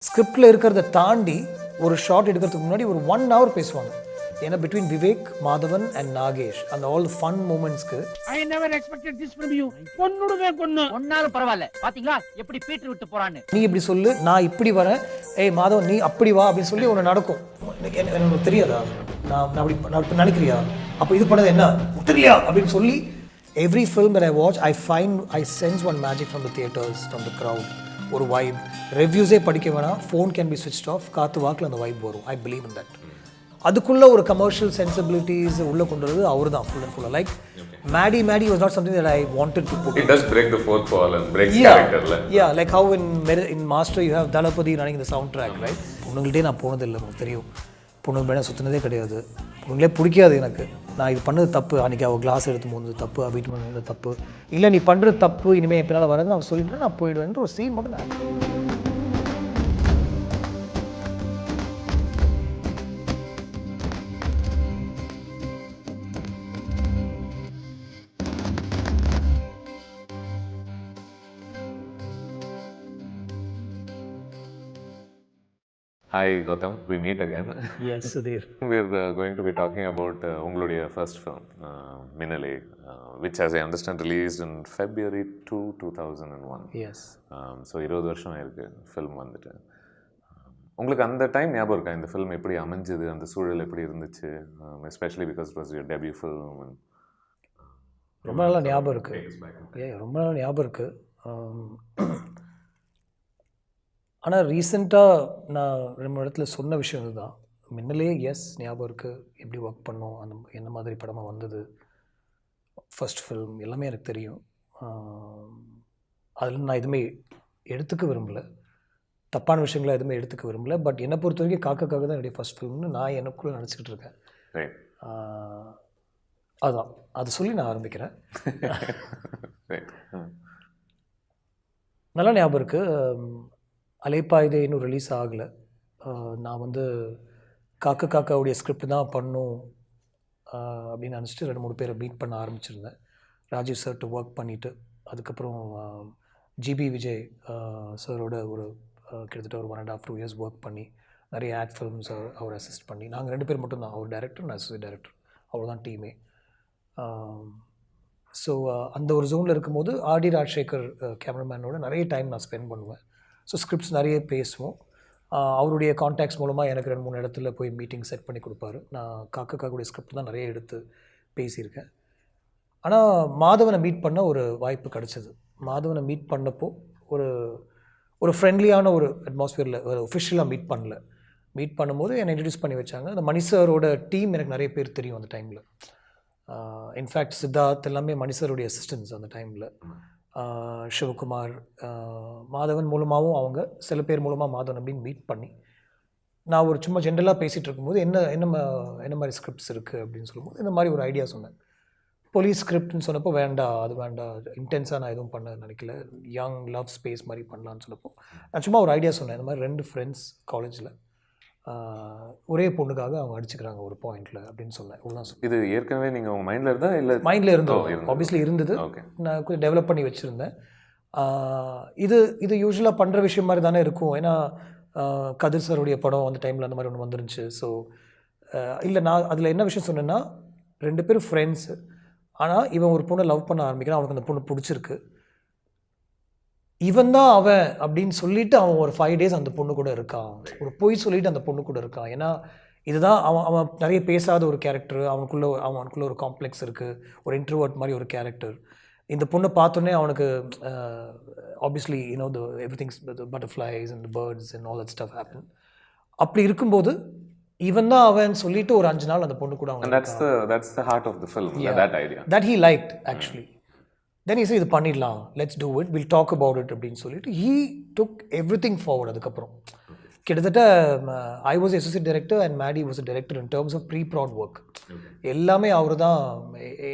ஸ்கிரிப்டில் இருக்கிறத தாண்டி ஒரு ஷார்ட் எடுக்கிறதுக்கு முன்னாடி ஒரு 1 hour பேசுவாங்க. ஏன்னா பிட்வீன் விவேக், மாதவன் அண்ட் நாகேஷ் அந்த ஆல் ஃபன் மூமெண்ட்ஸ்க்கு I never expected this from you. கொன்னுடுவே கொன்னு. ஒன்னாலும் பரவாயில்ல. பாத்தீங்களா எப்படி பீட்டர் விட்டு போறான்னு. நீ இப்படி சொல்லு, நான் இப்படி வரேன், ஏய் மாதவன் நீ அப்படி வா அப்படின்னு சொல்லி ஒன்று நடக்கும். எனக்கு தெரியாதா, நான் அப்படி நினைக்கிறியா, அப்போ இது பண்ணது என்ன தெரியலையா அப்படின்னு சொல்லி every film that I watch, I sense one magic from the theaters, from the crowd. ஒரு வைப். ரிவ்யூஸே படிக்க வேணாம், ஃபோன் கேன் பி ஸ்விட்ச் ஆஃப், காற்று வாக்கில் அந்த வைப் வரும். I believe in that. அதுக்குள்ளே ஒரு கமர்ஷியல் சென்சிபிலிட்டிஸ் உள்ளே கொண்டு வரது அவர் தான் ஃபுல் அண்ட் ஃபுல்லாக. Like Maddie was not something that I wanted to put. It does break the fourth wall and breaks character. Yeah, like how in Master you have Dalapati running the soundtrack, right? பொண்ணுங்கள்ட்டே நான் போனதில்லை, உங்களுக்கு தெரியும். பொண்ணுங்க மேலே சுற்றினதே கிடையாது, பொண்ணுங்களே பிடிக்காது எனக்கு. நான் இது பண்ணது தப்பு, அன்றைக்கி அவள் கிளாஸ் எடுத்து போனது தப்பு, வீட்டு மேலே தப்பு இல்லை, நீ பண்ணுறது தப்பு, இனிமேல் என் பின்னால் வரது அவன் சொல்லிட்டு நான் போயிடுவேன் ஒரு சீன் மட்டும் நான். Hi Gautam, we meet again. Yes, Sudhir. We're going to be talking about உங்களுடைய first film, Minnale, which as I understand released in February 2, 2001. Yes. So 20 வருஷம் ஆயிருக்கு ஃபில்ம் வந்துட்டு. உங்களுக்கு அந்த டைம் ஞாபகம் இருக்கா இந்த ஃபில்ம் எப்படி அமைஞ்சது, அந்த சூழல் எப்படி இருந்துச்சு, especially because it was your debut film? ரொம்ப நல்லா ஞாபகம் இருக்குது, ரொம்ப நல்லா ஞாபகம் இருக்குது. ஆனால் ரீசெண்டாக நான் 2 இடத்துல சொன்ன விஷயம் இதுதான். மின்னலே எஸ் ஞாபகம் இருக்குது, எப்படி ஒர்க் பண்ணோம், அந்த என்ன மாதிரி படமாக வந்தது, ஃபர்ஸ்ட் ஃபில்ம் எல்லாமே எனக்கு தெரியும். அதில் நான் எதுவுமே எடுத்துக்க விரும்பலை, தப்பான விஷயங்களை எதுவுமே எடுத்துக்க விரும்பலை. பட் என்னை பொறுத்த வரைக்கும் காக்காக்காக தான் என்னுடைய ஃபர்ஸ்ட் ஃபில்ம்னு நான் எனக்குள்ளே நினச்சிக்கிட்டு இருக்கேன். அதான் அதை சொல்லி நான் ஆரம்பிக்கிறேன். நல்லா ஞாபகம் இருக்குது. அலைப்பாயுதே இன்னும் ரிலீஸ் ஆகலை. நான் காக்காவுடைய ஸ்கிரிப்ட் தான் பண்ணும் அப்படின்னு நினச்சிட்டு 2-3 பேரை மீட் பண்ண ஆரம்பிச்சிருந்தேன். ராஜீவ் சார்ட்டு ஒர்க் பண்ணிவிட்டு அதுக்கப்புறம் ஜிபி விஜய் சாரோட ஒரு கிட்டத்தட்ட ஒரு 1.5-2 years ஒர்க் பண்ணி நிறைய ஆட் ஃபில்ம்ஸ் அவர் அசிஸ்ட் பண்ணி நாங்கள் 2 பேர் மட்டும்தான், அவர் டைரக்டர், நான் அசிஸ்டன்ட் டைரக்டர், அவர் தான் டீமே. ஸோ அந்த ஒரு ஜோனில் இருக்கும்போது ஆர்டி ராஜசேகர் கேமராமேனோட நிறைய டைம் நான் ஸ்பெண்ட் பண்ணுவேன். ஸோ ஸ்கிரிப்ட்ஸ் நிறைய பேசுவோம். அவருடைய கான்டாக்ட்ஸ் மூலமாக எனக்கு 2-3 இடத்துல போய் மீட்டிங் செட் பண்ணி கொடுப்பாரு. நான் காக்காவுடைய ஸ்கிரிப்ட் தான் நிறைய எடுத்து பேசியிருக்கேன். ஆனால் மாதவனை மீட் பண்ண ஒரு வாய்ப்பு கிடச்சிது. மாதவனை மீட் பண்ணப்போ ஒரு ஃப்ரெண்ட்லியான ஒரு அட்மாஸ்ஃபியரில், ஒரு ஒஃபிஷியலாக மீட் பண்ணல. மீட் பண்ணும்போது என்னை இன்ட்ரடியூஸ் பண்ணி வச்சாங்க. அந்த மணி சாரோட டீம் எனக்கு நிறைய பேர் தெரியும் அந்த டைமில். இன்ஃபேக்ட் சித்தார்த் எல்லாமே மணி சாருடைய அசிஸ்டன்ஸ் அந்த டைமில். சிவகுமார், மாதவன் மூலமாகவும் அவங்க சில பேர் மூலமாக மாதவன் அப்படின்னு மீட் பண்ணி நான் ஒரு சும்மா ஜென்ரலாக பேசிகிட்டு இருக்கும்போது என்ன மாதிரி ஸ்கிரிப்ட்ஸ் இருக்குது அப்படின்னு சொல்லும்போது இந்த மாதிரி ஒரு ஐடியா சொன்னேன். போலீஸ் ஸ்கிரிப்ட்னு சொன்னப்போ வேண்டாம், அது வேண்டாம், இன்டென்ஸாக நான் எதுவும் பண்ண நினைக்கல, யங் லவ் ஸ்பேஸ் மாதிரி பண்ணலான்னு சொன்னப்போ நான் சும்மா ஒரு ஐடியா சொன்னேன். இந்த மாதிரி 2 ஃப்ரெண்ட்ஸ் காலேஜில் ஒரே பொண்ணுக்காக அவங்க அடிச்சுக்கிறாங்க ஒரு பாயிண்டில் அப்படின்னு சொன்னேன். இவ்வளோதான். இது ஏற்கனவே நீங்கள் உங்கள் மைண்டில் இருந்தால் இல்லை? மைண்டில் இருந்தோம், ஆப்வியஸ்லி இருந்தது. நான் கொஞ்சம் டெவலப் பண்ணி வச்சுருந்தேன். இது யூஸ்வலாக பண்ணுற விஷயம் மாதிரி தானே இருக்கும். ஏன்னா கதிர் சாருடைய படம் அந்த டைமில் அந்த மாதிரி ஒன்று வந்துருந்துச்சு. ஸோ இல்லை, நான் அதில் என்ன விஷயம் சொன்னேன்னா 2 பேரும் ஃப்ரெண்ட்ஸு, ஆனால் இவன் ஒரு பொண்ணை லவ் பண்ண ஆரம்பிக்கிறான், அவனுக்கு அந்த பொண்ணு பிடிச்சிருக்கு, இவன் தான் அவன் அப்படின்னு சொல்லிவிட்டு அவன் ஒரு 5 days அந்த பொண்ணு கூட இருக்கான், ஒரு பொய் சொல்லிவிட்டு அந்த பொண்ணு கூட இருக்கான். ஏன்னா இதுதான் அவன் நிறைய பேசாத ஒரு கேரக்டர், அவனுக்குள்ளே ஒரு காம்ப்ளெக்ஸ் இருக்குது, ஒரு இன்ட்ரோவர்ட் மாதிரி ஒரு கேரக்டர். இந்த பொண்ணை பார்த்தோன்னே அவனுக்கு obviously everything's butterflies and birds and all that stuff happen. அப்படி இருக்கும்போது இவன் தான் அவன் சொல்லிட்டு ஒரு 5 நாள் அந்த பொண்ணு கூட அவன். That's the heart of the film, that idea that he liked actually. Then he said இது பண்ணிடலாம், let's do it, we'll talk about it அப்படின்னு சொல்லிட்டு he took everything forward. அதுக்கப்புறம் கிட்டத்தட்ட I was associate director and Maddie was a director in terms of pre-prod work. எல்லாமே அவர் தான்.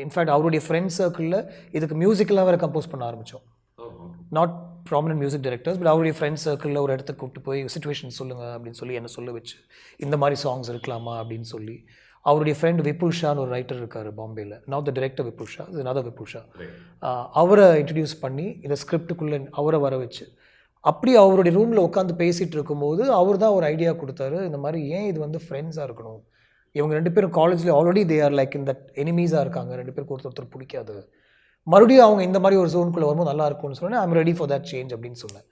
In fact அவருடைய friend சர்க்கிளில் இதுக்கு மியூசிக்கெல்லாம் வேறு கம்போஸ் பண்ண ஆரம்பித்தோம். Not prominent music directors, but அவருடைய ஃப்ரெண்ட் சர்க்கிளில் ஒரு இடத்துக்கு கூப்பிட்டு போய் சுச்சுவேஷன் சொல்லுங்கள் அப்படின்னு சொல்லி என்ன சொல்ல வச்சு, இந்த மாதிரி சாங்ஸ் இருக்கலாமா அப்படின்னு சொல்லி. அவருடைய ஃப்ரெண்ட் விபுல் ஷான்னு ஒரு ரைட்டர் இருக்கார் பாம்பேயில், not the director Vipul Shah, இது நதர் விபுல் ஷா, அவரை இன்ட்ரடியூஸ் பண்ணி இந்த ஸ்கிரிப்டுக்குள்ளே அவரை வர வச்சு அப்படி அவருடைய ரூமில் உட்காந்து பேசிகிட்டு இருக்கும்போது அவர் தான் ஒரு ஐடியா கொடுத்தாரு, இந்த மாதிரி ஏன் இது வந்து ஃப்ரெண்ட்ஸாக இருக்கணும், இவங்க 2 பேரும் காலேஜில் ஆல்ரெடி தே ஆர் லைக் இந்த எனிமீஸாக இருக்காங்க, 2 பேருக்கு ஒருத்தர் பிடிக்காது, மறுபடியும் அவங்க இந்த மாதிரி ஒரு ஜோனுக்குள்ளே வரும்போது நல்லா இருக்கும்னு சொன்னேன். I'm ready for that change அப்படின்னு சொன்னேன்.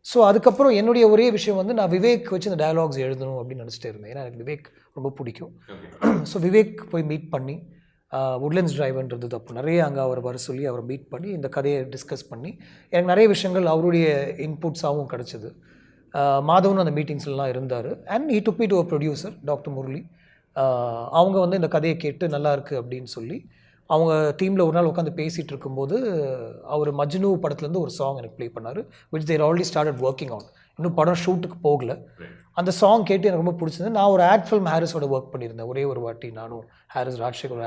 ஸோ அதுக்கப்புறம் என்னுடைய ஒரே விஷயம் வந்து நான் விவேக் வச்சு இந்த டயலாக்ஸ் எழுதணும் அப்படின்னு நினச்சிட்டே இருந்தேன். ஏன்னா எனக்கு விவேக் ரொம்ப பிடிக்கும். ஸோ விவேக் போய் மீட் பண்ணி உட்லண்ட்ஸ் டிரைவ்ன்றது அப்போ நிறைய அங்கே அவர் வர சொல்லி அவரை மீட் பண்ணி இந்த கதையை டிஸ்கஸ் பண்ணி எனக்கு நிறைய விஷயங்கள் அவருடைய இன்புட்ஸாகவும் கிடச்சிது. மாதவன் அந்த மீட்டிங்ஸ்லாம் இருந்தார். And he took me to a producer doctor Murali. அவங்க வந்து இந்த கதையை கேட்டு நல்லா இருக்குது அப்படின்னு சொல்லி அவங்க டீமில் ஒரு நாள் உட்காந்து பேசிகிட்டு இருக்கும்போது அவர் மஜ்னு படத்துலேருந்து ஒரு சாங் எனக்கு ப்ளே பண்ணார், which they already started working on. இன்னும் படம் ஷூட்டுக்கு போகல. அந்த சாங் கேட்டு எனக்கு ரொம்ப பிடிச்சது. நான் ஒரு ஆட் ஃபில்ம் ஹாரிஸோட ஒர்க் பண்ணியிருந்தேன் ஒரே ஒரு வாட்டி, நானும் ஹாரிஸ் ராஜசேகர்.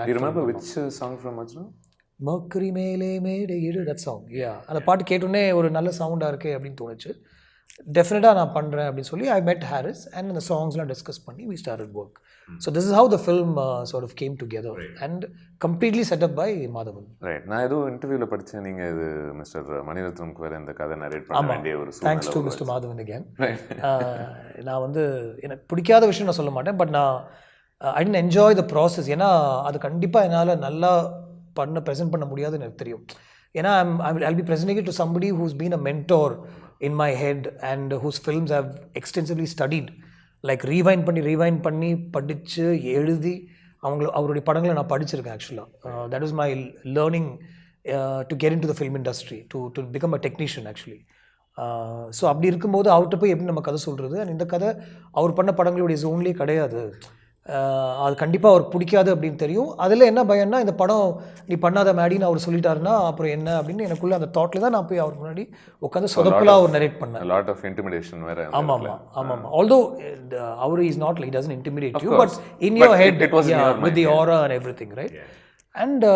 மர்க்கரி மேலே மேடை இடு, தட் சாங். அந்த பாட்டு கேட்டோன்னே ஒரு நல்ல சவுண்டாக இருக்குது அப்படின்னு தோணுச்சு. டெஃபினட்டாக நான் பண்ணுறேன் அப்படின்னு சொல்லி ஐ மெட் ஹாரிஸ் அண்ட் அந்த சாங்ஸ்லாம் டிஸ்கஸ் பண்ணி we started work. So this is how the film sort of game together and completely setup by Madhavan. Right. நான் ஏதோ இன்டர்வியூவில் படித்தேன், நீங்கள் இது மிஸ்டர் மணிரத்னம்க்கு வேறு இந்த கதை நரேட் பண்ண வேண்டிய ஒரு சூழ்நிலை. Thanks to mister Madhavan again. நான் வந்து எனக்கு பிடிக்காத விஷயம் நான் சொல்ல மாட்டேன், பட் நான் ஐ டென்ட் என்ஜாய் த ப்ராசஸ். ஏன்னா அது கண்டிப்பாக என்னால் நல்லா ப்ரெசென்ட் பண்ண முடியாதுன்னு எனக்கு தெரியும். ஏன்னா I'll be presenting it to somebody who's been a mentor in my head and whose films I've extensively studied. Like rewind பண்ணி படித்து எழுதி அவருடைய படங்களை நான் படிச்சிருக்கேன். ஆக்சுவலாக that is my learning to get in to the film industry, to become a technician actually. So அப்படி இருக்கும்போது அவர்கிட்ட போய் எப்படி நம்ம கதை சொல்கிறது, அண்ட் இந்த கதை அவர் பண்ண படங்களுடைய ஜோன்லேயே கிடையாது. அது கண்டிப்பாக அவருக்கு பிடிக்காது அப்படின்னு தெரியும். அதில் என்ன பயம்னா, இந்த படம் நீ பண்ணாத மேடின்னு அவர் சொல்லிட்டாருன்னா அப்புறம் என்ன அப்படின்னு எனக்குள்ளே அந்த தாட்டில் தான் நான் போய் அவர் முன்னாடி உட்காந்து சொதப்பலாக அவர் நரேட் பண்ணேன். லாட் ஆஃப் இன்டிமிடேஷன் வேறு. ஆமாம். ஆல்தோ அவர் is not like doesn't intimidate you, but in your head with the aura and everything, right? And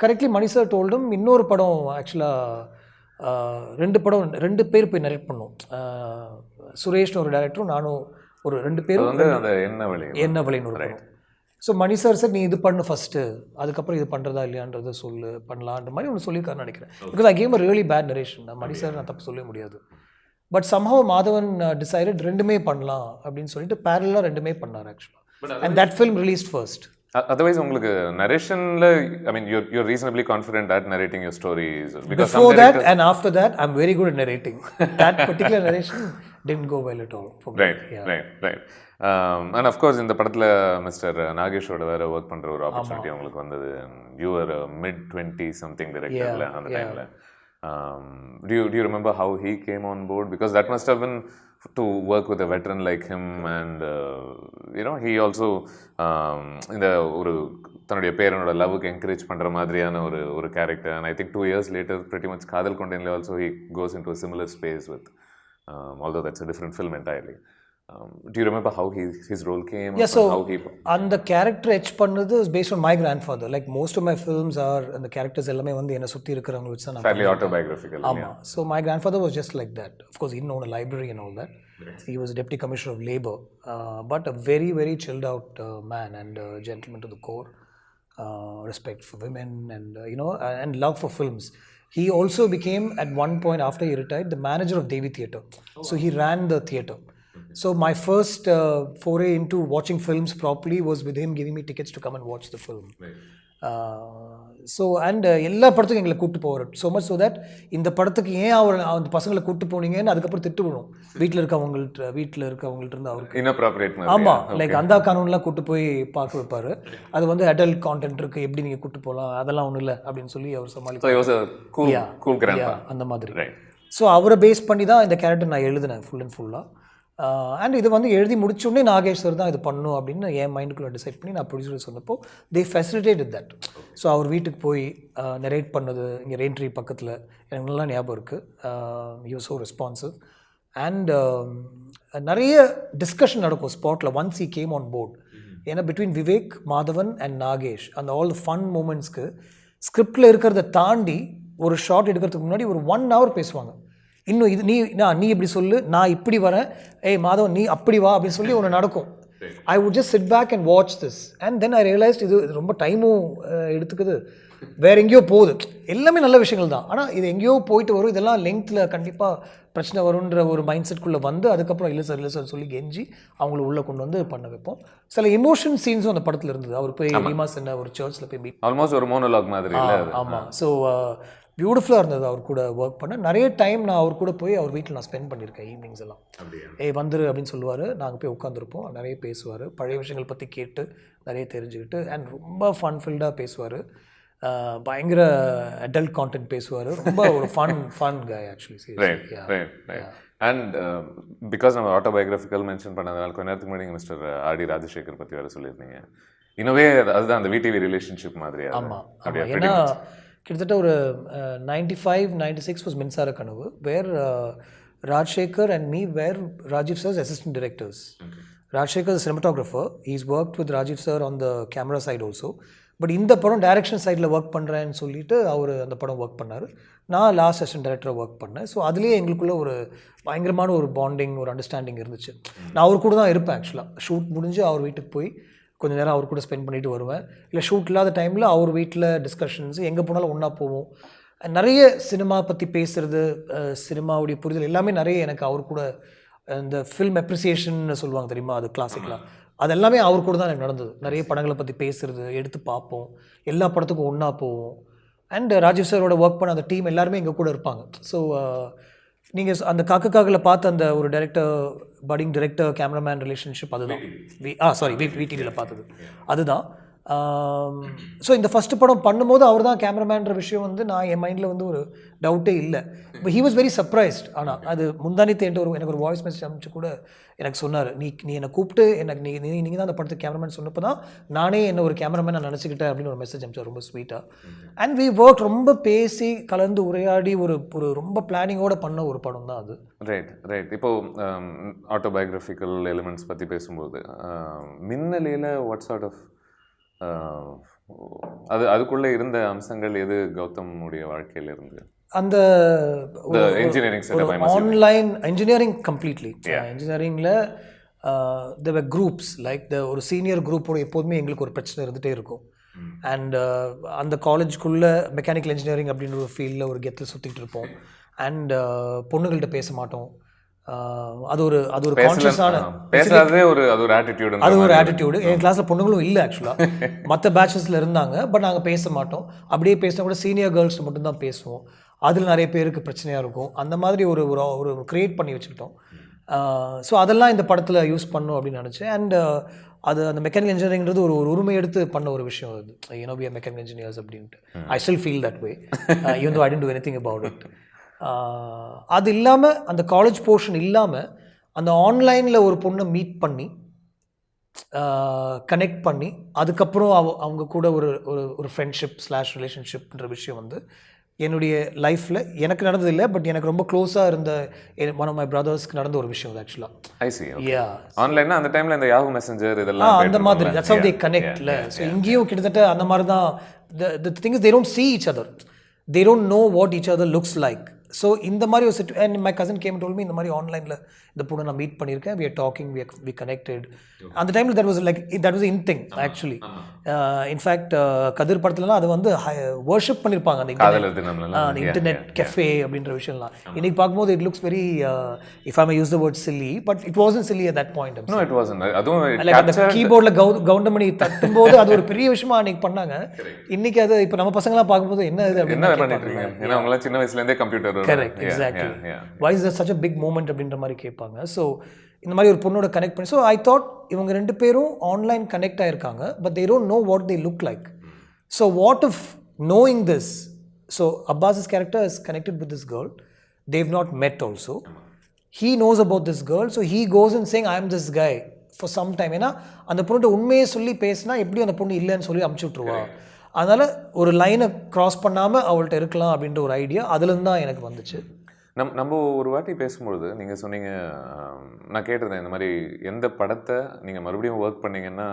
correctly Mani sir டோல்டும் இன்னொரு படம் ஆக்சுவலாக 2 பேர் போய் நரேட் பண்ணோம். சுரேஷ்னு ஒரு டைரக்டரும் நானும் ஒரு 2 பேரும் என்ன வழின்னு ஒரு படம். ஸோ மணி சார் நீ இது பண்ணு ஃபஸ்ட்டு, அதுக்கப்புறம் இது பண்ணுறதா இல்லையான்றதை சொல்லு, பண்ணலான்ற மாதிரி ஒன்று சொல்லியிருக்காருன்னு நினைக்கிறேன். Because I came a really bad narration. Mani sir நான் தப்பு சொல்ல முடியாது. பட் சம்ஹவ் மாதவன் டிசைடட் 2மே பண்ணலாம் அப்படின்னு சொல்லிட்டு பேரலாக 2மே பண்ணார் ஆக்சுவலாக. And that film released first. Otherwise உங்களுக்கு narrationல I mean you're reasonably confident at narrating your stories because before that and after that I'm very good at narrating. That particular narration didn't go well at all for me. Right. And of course இந்த படத்துல mister நாகேஷோட வேற work பண்ற ஒரு opportunity உங்களுக்கு வந்தது. You were a mid-20 something director அந்த டைம்ல. Do you remember how he came on board? Because that must have been to work with a veteran like him and he also இந்த ஒரு தன்னுடைய பேரனோட லவ்வுக்கு encourage பண்ணுற மாதிரியான ஒரு character. And I think 2 years later pretty much காதல் கொண்டேன்ல also he goes into a similar space with although that's a different film entirely. Do you remember how his role came? Yeah, so அந்த character H பண்ணது is based on my grandfather. Like most of my films are and the characters எல்லாமே வந்து என்ன சுற்றி இருக்கிறவங்க வச்சு தான் fairly autobiographical. ஆமாம். So my grandfather was just like that. Of course he didn't own a library and all that. He was a deputy commissioner of labor, but a very very chilled out man and gentleman to the core. Respect for women and and love for films. He also became at one point after he retired the manager of Devi Theatre. So he ran the theatre. So my first foray into watching films properly was with him giving me tickets to come and watch the film. So and எல்லா படத்துக்கும் எங்களை கூப்பிட்டு போவார். So much so that இந்த படத்துக்கு ஏன் அந்த பசங்களை கூப்பிட்டு போனீங்கன்னு அதுக்கப்புறம் திட்டு விடும் வீட்டில் இருக்கவங்கள்ட்ட இருந்து அவருக்கு. ஆமாம், லைக் அந்த கானூன்லாம் கூப்பிட்டு போய் பார்க்க வைப்பார். அது வந்து அடல்ட் கான்டென்ட் இருக்குது, எப்படி நீங்கள் கூப்பிட்டு போகலாம், அதெல்லாம் ஒன்றும் இல்லை அப்படின்னு சொல்லி அவர் சமாளிப்பார் அந்த மாதிரி. ஸோ அவரை பேஸ் பண்ணி தான் இந்த கேரக்டர் நான் எழுதினேன் ஃபுல் அண்ட் ஃபுல்லாக. அண்ட் இது வந்து எழுதி முடிச்சோடனே நாகேஷ் சார் தான் இது பண்ணணும் அப்படின்னு என் மைண்டுக்குள்ளே டிசைட் பண்ணி நான் ப்ரொடியூசர் சொன்னப்போ தே ஃபெசிலிட்டேட்டட் தட். ஸோ அவர் வீட்டுக்கு போய் நரேட் பண்ணது இங்கே ரெயின்ட்ரி பக்கத்தில் எனக்கு நல்லா ஞாபகம் இருக்குது. யூ ஸோ ரெஸ்பான்சிவ் அண்ட் நிறைய டிஸ்கஷன் நடக்கும் ஸ்பாட்டில் once he came on board. ஏன்னா பிட்வீன் விவேக், மாதவன் அண்ட் நாகேஷ் அந்த ஆல் த ஃபன் மூமெண்ட்ஸ்க்கு ஸ்கிரிப்டில் இருக்கிறத தாண்டி ஒரு ஷார்ட் எடுக்கிறதுக்கு முன்னாடி ஒரு 1 hour பேசுவாங்க. இன்னும் இது நீ இப்படி சொல்லு, நான் இப்படி வரேன், மாதவன் நீ அப்படி வா அப்படின்னு சொல்லி ஒன்று நடக்கும். I would just sit back and watch this and then I realised இது ரொம்ப டைமும் எடுத்துக்குது. வேற எங்கேயோ போகுது. எல்லாமே நல்ல விஷயங்கள் தான். ஆனால் இது எங்கேயோ போயிட்டு வரும், இதெல்லாம் லெங்க்த்தில் கண்டிப்பாக பிரச்சனை வரும்ன்ற ஒரு மைண்ட் செட்குள்ளே வந்து அதுக்கப்புறம் இல்லை சார் சொல்லி கெஞ்சி அவங்கள உள்ளே கொண்டு வந்து பண்ண வைப்போம். சில எமோஷன் சீன்ஸும் அந்த படத்தில் இருந்தது. அவர் போய் ரீமா சென்ன ஒரு சர்ச்சில் போய் மீட் ஆல்மோஸ்ட் ஒரு மோனோலாக் மாதிரி. ஆமாம். ஸோ பியூட்டிஃபுல்லாக இருந்தது அவர் கூட ஒர்க் பண்ண. நிறைய டைம் நான் அவர் கூட போய் அவர் வீட்டில் நான் ஸ்பெண்ட் பண்ணியிருக்கேன். ஈவினிங்ஸ் எல்லாம் வந்துரு அப்படின்னு சொல்லுவார். நாங்கள் போய் உட்காந்துருப்போம். நிறைய பேசுவார், பழைய விஷயங்கள் பற்றி கேட்டு நிறைய தெரிஞ்சுக்கிட்டு. அண்ட் ரொம்ப ஃபன்ஃபில்டாக பேசுவார். பயங்கர அடல்ட் கான்டென்ட் பேசுவார். ரொம்ப ஒரு fun guy actually. And because நம்ம ஆட்டோபயோகிராஃபிக்கல் மென்ஷன் பண்ணதுனால கொஞ்ச நேரத்துக்கு முன்னாடி மிஸ்டர் ஆர் டி ராஜசேகர் பற்றி வேறு சொல்லியிருந்தீங்க. இன்னவே அதுதான் அந்த விடிவி ரிலேஷன்ஷிப் மாதிரி. ஆமாம். ஏன்னா கிட்டத்தட்ட ஒரு 95-96 was Minsara Kanavu, where Rajasekar and me were Rajiv sir's assistant directors. Rajasekar is cinematographer. He's work with Rajiv sir on the camera side also. But இந்த படம் டைரக்ஷன் சைடில் ஒர்க் பண்ணுறேன்னு சொல்லிட்டு அவர் அந்த படம் ஒர்க் பண்ணார். நான் லாஸ்ட் அசிஸ்டன்ட் டைரக்டராக ஒர்க் பண்ணேன். ஸோ அதுலேயே எங்களுக்குள்ள ஒரு பயங்கரமான ஒரு பாண்டிங், ஒரு அண்டர்ஸ்டாண்டிங் இருந்துச்சு. நான் அவர் கூட தான் இருப்பேன் ஆக்சுவலாக. ஷூட் முடிஞ்சு அவர் வீட்டுக்கு போய் கொஞ்சம் நேரம் அவர் கூட ஸ்பெண்ட் பண்ணிட்டு வருவேன். இல்லை ஷூட் இல்லாத டைமில் அவர் வீட்டில் டிஸ்கஷன்ஸ், எங்கே போனாலும் ஒன்றா போவோம். நிறைய சினிமா பற்றி பேசுகிறது, சினிமாவுடைய புரிதல் எல்லாமே நிறைய எனக்கு அவர் கூட, இந்த ஃபில்ம் அப்ரிசியேஷன் சொல்லுவாங்க தெரியுமா, அது கிளாசிக்கலாக, அது எல்லாமே அவர் கூட தான் எனக்கு நடந்தது. நிறைய படங்களை பற்றி பேசுகிறது, எடுத்து பார்ப்போம், எல்லா படத்துக்கும் ஒன்றா போவோம். அண்ட் ராஜீவ் சாரோட ஒர்க் பண்ண அந்த டீம் எல்லாருமே எங்கள் கூட இருப்பாங்க. ஸோ நீங்கள் அந்த காக்கில் பார்த்த அந்த ஒரு director, putting director cameraman relationship, அதுதான் விடிவியில் பார்த்தது அதுதான். ஸோ இந்த ஃபஸ்ட்டு படம் பண்ணும்போது அவர் தான் கேமராமேன்ற விஷயம் வந்து நான் என் மைண்டில் வந்து ஒரு டவுட்டே இல்லை. But he was very surprised. ஆனால் அது முந்தானித்து எனக்கு ஒரு வாய்ஸ் மெசேஜ் அனுப்பிச்சு கூட எனக்கு சொன்னார், நீ என்னை கூப்பிட்டு எனக்கு நீங்கள் தான் அந்த படத்துக்கு கேமராமேன் சொன்னப்போ தான் நானே என்ன ஒரு கேமராமேன் நான் நினச்சிக்கிட்டேன் அப்படின்னு ஒரு மெசேஜ் அனுப்பிச்சார். ரொம்ப ஸ்வீட்டாக. அண்ட் வி ஒர்க், ரொம்ப பேசி கலந்து உரையாடி ஒரு ரொம்ப பிளானிங்கோடு பண்ண ஒரு படம் தான் அது. ரைட். இப்போது ஆட்டோபயோகிராஃபிக்கல் எலிமெண்ட்ஸ் பற்றி பேசும்போது மின்னலையில் வாட் சார்ட் ஆஃப் அதுக்குள்ளே இருந்த அம்சங்கள் எது கௌதமுடைய வாழ்க்கையில் இருந்து? அந்த ஆன்லைன் இன்ஜினியரிங் கம்ப்ளீட்லி. இன்ஜினியரிங்கில் there were groups லைக் ஒரு சீனியர் குரூப்போட எப்போதுமே எங்களுக்கு ஒரு பிரச்சனை இருந்துகிட்டே இருக்கும். அண்ட் அந்த காலேஜுக்குள்ளே மெக்கானிக்கல் இன்ஜினியரிங் அப்படின்ற ஒரு ஃபீல்டில் ஒரு கெத்தில் சுற்றிட்டு இருப்போம். அண்ட் பொண்ணுங்கள்கிட்ட பேச மாட்டோம். அது ஒரு கான்ஷியஸான ஒரு ஆட்டிடியூடு. என் கிளாஸில் பொண்ணுங்களும் இல்லை ஆக்சுவலாக, மற்ற பேட்சஸில் இருந்தாங்க. பட் நாங்கள் பேச மாட்டோம். அப்படியே பேசினா கூட சீனியர் கேர்ள்ஸ் மட்டும்தான் பேசுவோம். அதில் நிறைய பேருக்கு பிரச்சனையாக இருக்கும். அந்த மாதிரி ஒரு க்ரியேட் பண்ணி வச்சுக்கிட்டோம். ஸோ அதெல்லாம் இந்த படத்தில் யூஸ் பண்ணும் அப்படின்னு நினச்சேன். அண்ட் அது அந்த மெக்கானிக்கல் இன்ஜினியரிங்கிறது ஒரு உரிமை எடுத்து பண்ண ஒரு விஷயம் அது. வி ஆர் மெக்கானிக்கல் இன்ஜினியர்ஸ் அப்படின்ட்டு. I still feel that way even though I didn't to anything about it. அது இல்லாமல் அந்த காலேஜ் போர்ஷன் இல்லாமல் அந்த ஆன்லைனில் ஒரு பொண்ணை மீட் பண்ணி கனெக்ட் பண்ணி அதுக்கப்புறம் அவங்க கூட ஒரு ஃப்ரெண்ட்ஷிப் / ரிலேஷன்ஷிப்ன்ற விஷயம் வந்து என்னுடைய லைஃப்பில் எனக்கு நடந்ததில்லை. பட் எனக்கு ரொம்ப க்ளோஸாக இருந்த ஒன் ஆஃப் மை பிரதர்ஸ்க்கு நடந்த ஒரு விஷயம் ஆக்சுவலாக. ஆன்லைன்னா அந்த டைமில் இந்த யாஹூ மெசஞ்சர் இதெல்லாம் அந்த மாதிரி தட்ஸ் ஹவ் தே கனெக்ட்ல. ஸோ இங்கேயும் கிட்டத்தட்ட அந்த மாதிரி தான். The thing is they don't see each other, they don't know what each other looks like. So இந்த மாதிரி ஒரு and my cousin came told me, இந்த மாதிரி ஆன்லைனில் இந்த பொண்ணை நான் மீட் பண்ணியிருக்கேன், we are talking, we connected. அந்த டைமில் that was in thing actually. In fact Kathir படத்துலலாம் அது வந்து வர்ஷிப் பண்ணியிருப்பாங்க அந்த இன்டர்நெட் கெஃபே அப்படின்ற விஷயம்லாம். இன்னைக்கு பார்க்கும்போது it looks very, if I May use the word chilli, but it wasn't chilli at that point. அந்த கீபோர்டில் கவுண்டமணி தட்டும்போது அது ஒரு பெரிய விஷயமா அன்னைக்கு பண்ணாங்க. இன்னைக்கு அது இப்போ நம்ம பசங்களாம் பார்க்கும்போது என்ன இது அப்படின்னு சின்ன வயசுலேருந்தே computer. Correct, exactly. Why is such a big moment அப்படின்ற மாதிரி கேட்பாங்க. ஸோ இந்த மாதிரி ஒரு பொண்ணோட கனெக்ட் பண்ணி, ஸோ ஐ தாட் இவங்க 2 பேரும் ஆன்லைன் கனெக்ட் ஆகிருக்காங்க, but they don't know what they look like. So what if knowing this, so Abbas's character is connected with this girl, they've not met also, he knows about this girl, so he goes and saying I am this guy for some time. ஏன்னா அந்த பொண்ணுகிட்ட உண்மையை சொல்லி பேசினா எப்படியும் அந்த பொண்ணு இல்லைன்னு சொல்லி அமுச்சு விட்ருவா. அதனால் ஒரு லைனை க்ராஸ் பண்ணாமல் அவள்கிட்ட இருக்கலாம் அப்படின்ற ஒரு ஐடியா அதுலேருந்து தான் எனக்கு வந்துச்சு. நம்ம ஒரு வாட்டி பேசும்பொழுது நீங்கள் சொன்னீங்க, நான் கேட்டிருந்தேன் இந்த மாதிரி எந்த படத்தை நீங்கள் மறுபடியும் ஒர்க் பண்ணிங்கன்னா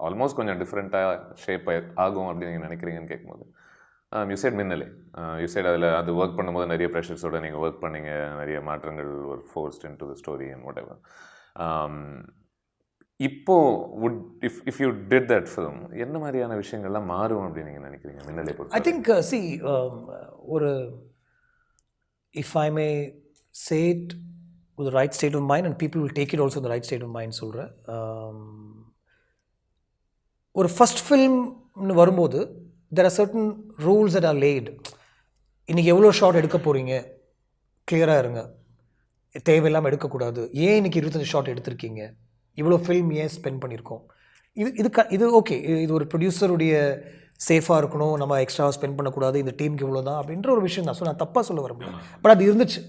ஆல்மோஸ்ட் கொஞ்சம் டிஃப்ரெண்ட்டாக ஷேப் ஆகும் அப்படின்னு நீங்கள் நினைக்கிறீங்கன்னு கேட்கும்போது you side Minnale. You side அதில் அது ஒர்க் பண்ணும்போது நிறைய ப்ரெஷர்ஸோடு நீங்கள் ஒர்க் பண்ணீங்க, நிறைய மாற்றங்கள் ஒரு forced into the story and whatever. இப்போ if you did that film என்ன மாதிரியான விஷயங்கள்லாம் மாறும் அப்படின்னு நீங்கள் நினைக்கிறீங்க மின்னலை பொறுத்து? I think ஒரு if I may say it with the right state of mind and people will take it also in the right state of mind சொல்கிறேன். ஒரு ஃபஸ்ட் ஃபில்ம்னு வரும்போது there are certain rules that are laid. இன்றைக்கி எவ்வளோ short எடுக்க போகிறீங்க, கிளியராக இருங்க, தேவையில்லாமல் எடுக்கக்கூடாது, ஏன் இன்றைக்கி 25 ஷார்ட் எடுத்திருக்கீங்க, இவ்வளோ ஃபில்ம் ஏன் ஸ்பெண்ட் பண்ணியிருக்கோம், இது ஓகே, இது ஒரு ப்ரொடியூசருடைய சேஃபாக இருக்கணும், நம்ம எக்ஸ்ட்ரா ஸ்பெண்ட் பண்ணக்கூடாது, இந்த டீமுக்கு இவ்வளோ தான் அப்படின்ற ஒரு விஷயம் தான். ஸோ நான் தப்பாக சொல்ல வரேன், பட் அது இருந்துச்சு.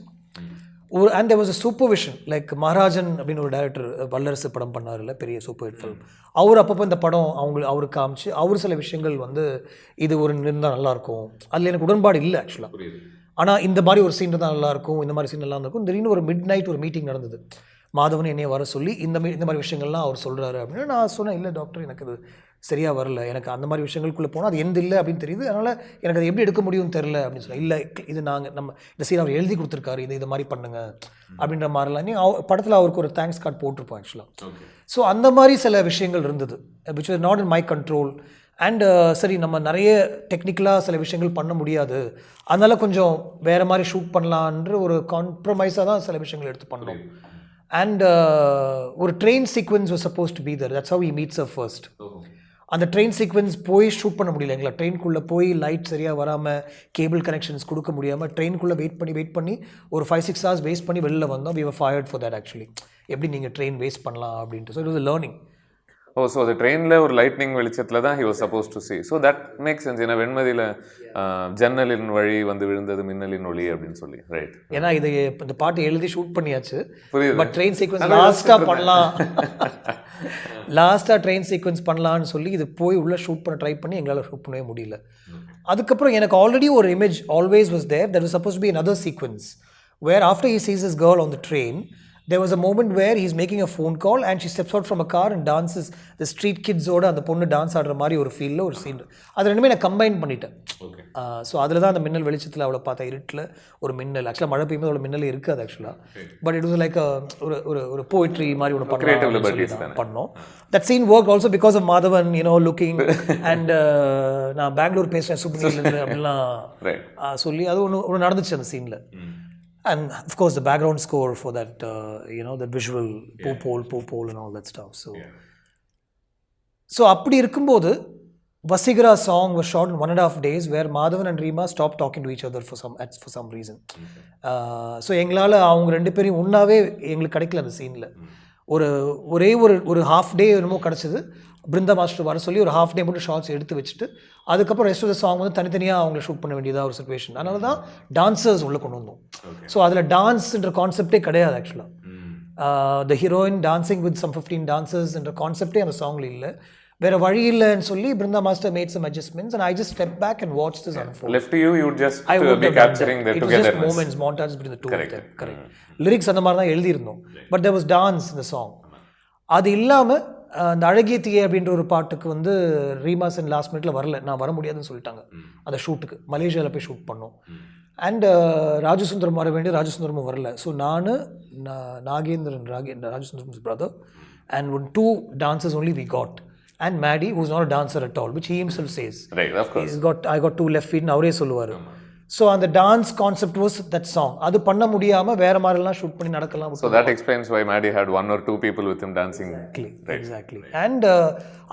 And there was a supervision, like Maharajan அப்படின்னு ஒரு டைரக்டர் வல்லரசு படம் பண்ணார்ல, பெரிய சூப்பர் ஹிட் ஃபில்ம். அவர் அப்பப்போ இந்த படம் அவருக்கு காமிச்சு அவர் சில விஷயங்கள் இது ஒரு இருந்தால் நல்லாயிருக்கும், அதில் எனக்கு உடன்பாடு இல்லை ஆக்சுவலாக. ஆனால் இந்த மாதிரி ஒரு சீன் தான் நல்லாயிருக்கும், இந்த மாதிரி சீன் நல்லா இருக்கும். திடீர்னு ஒரு மிட் நைட் ஒரு மீட்டிங் நடந்தது, மாதவன் என்னையை வர சொல்லி இந்த மாதிரி விஷயங்கள்லாம் அவர் சொல்கிறாரு அப்படின்னு. நான் சொன்னேன், இல்லை டாக்டர், எனக்கு அது சரியாக வரல, எனக்கு அந்த மாதிரி விஷயங்களுக்குள்ளே போனால் அது எந்த இல்லை அப்படின்னு தெரியுது, அதனால் எனக்கு அது எப்படி எடுக்க முடியும்னு தெரில அப்படின்னு சொன்னேன். இல்லை, இது நம்ம இந்த சீன் அவர் எழுதி கொடுத்துருக்காரு, இது மாதிரி பண்ணுங்க அப்படின்ற மாதிரிலாம். நீ படத்தில் அவருக்கு ஒரு தேங்க்ஸ் கார்டு போட்டிருப்போம் ஆக்சுவலாக. ஸோ அந்த மாதிரி சில விஷயங்கள் இருந்தது which was not in my control. And சரி, நம்ம நிறைய டெக்னிக்கலாக சில விஷயங்கள் பண்ண முடியாது, அதனால் கொஞ்சம் வேறு மாதிரி ஷூட் பண்ணலான்ற ஒரு காம்ப்ரமைஸாக தான் சில விஷயங்கள் எடுத்து பண்ணோம். அண்ட் ஒரு train sequence was supposed to be there, that's how he meets a first. அந்த ட்ரெயின் சீக்வன்ஸ் போய் ஷூட் பண்ண முடியல எங்களை, ட்ரெயின்குள்ளே போய் லைட் சரியாக வராமல், கேபிள் கனெக்ஷன்ஸ் கொடுக்க முடியாமல், ட்ரெயின்குள்ளே வெயிட் பண்ணி ஒரு 5-6 hours வேஸ்ட் பண்ணி வெளில வந்தோம். we were fired for that actually. எப்படி நீங்கள் ட்ரெயின் வேஸ்ட் பண்ணலாம் அப்படின்ட்டு. So it was learning. So அது ட்ரெயினில் ஒரு லைட்னிங் வெளிச்சத்தில் தான் he was supposed to see. So that makes sense. ஏன்னா வெண்மதியில் ஜன்னலின் வழி விழுந்தது மின்னலின் ஒளி அப்படின்னு சொல்லி, ரைட்? ஏன்னா இந்த பாட்டு எழுதி ஷூட் பண்ணியாச்சு, புரியுது. பட் ட்ரெயின் சீக்வன்ஸ் லாஸ்ட்டாக ட்ரெயின் சீக்வன்ஸ் பண்ணலான்னு சொல்லி இது போய் உள்ளே ஷூட் பண்ண ட்ரை பண்ணி எங்களால் ஷூட் பண்ணவே முடியல. அதுக்கப்புறம் எனக்கு ஆல்ரெடி ஒரு image always was there, that was supposed to be another sequence where after he sees his girl on the train, there was a moment where he's making a phone call and she steps out from a car and dances the street kids ஓட அந்த பொண்ணு dance ஆடுற மாதிரி ஒரு ஃபீலில் ஒரு scene. அது ரெண்டுமே நான் கம்பைன் பண்ணிட்டேன். ஸோ அதில் தான் அந்த மின்னல் வெளிச்சத்தில் அவளை பார்த்தா, இருட்டில் ஒரு மின்னல், ஆக்சுவலாக மழை பெய்யும்போது அவ்வளோ மின்னல் இருக்காது ஆக்சுவலாக, பட் இட் வாஸ் லைக் ஒரு போய்ட்ரி மாதிரி ஒன்று பண்ணோம். That scene work also because of Madhavan looking and நான் பெங்களூர் பேசுகிறேன் சுப்ரீம்லேருந்து அப்படிலாம் சொல்லி அது ஒன்று நடந்துச்சு அந்த சீனில். And of course the background score for that the visual pole and all that stuff. So அப்படி இருக்கும்போது Vaseegara song was shot in 1.5 days where Madhavan and Reema stopped talking to each other for some reason. So எங்களால் அவங்க ரெண்டு பேரையும் ஒன்றாவே எங்களுக்கு கிடைக்கல அந்த சீனில். ஒரே ஒரு ஹாஃப் டே என்னமோ கிடச்சிது, பிருந்தா மாஸ்டர் வர சொல்லி ஒரு ஹாஃப் டே மட்டும் ஷார்ட்ஸ் எடுத்து வச்சுட்டு அதுக்கப்புறம் ரெஸ்ட் ஆஃப் த சாங் தனித்தனியாக அவங்கள ஷூட் பண்ண வேண்டியதாக ஒரு சிச்சுவேஷன். அதனால தான் டான்சர்ஸ் உள்ளே கொண்டு வந்தோம். ஸோ அதில் டான்ஸ்ன்ற கான்செப்டே கிடையாது ஆக்சுவலாக. The heroine dancing with some 15 டான்சர்ஸ்ன்ற கான்செப்டே அந்த சாங்கில் இல்லை. வேறு வழி இல்லைன்னு சொல்லி Brinda master made some adjustments and I just stepped back and watched this unfold. Left you would just be capturing the togetherness. It was just moments, montages between the two of them. Correct. Lyrics அந்த மாதிரி தான் எழுதியிருந்தோம், but there was dance in the song. அது இல்லாமல் அந்த அழகிய தீய அப்படின்ற ஒரு பாட்டுக்கு ரீமாசன் லாஸ்ட் மினிட்ல வரல, நான் வர முடியாதுன்னு சொல்லிட்டாங்க அந்த ஷூட்டுக்கு. மலேசியாவில் போய் ஷூட் பண்ணோம். அண்ட் ராஜசுந்தரம் வர வேண்டிய, ராஜசுந்தரமும் வரல. ஸோ நாகேந்திரன் ராஜசுந்தரம்'s brother and 2 dancers only we got, and Maddie who's not a dancer at all, which he himself says. Right, of course. I got 2 left feet ன்னு அவரே சொல்லுவார். ஸோ அந்த dance concept was that song. அது பண்ண முடியாமல் வேறு மாதிரிலாம் shoot பண்ணி நடக்கலாம். So that explains why Maddie had 1 or 2 people with him dancing. Exactly. And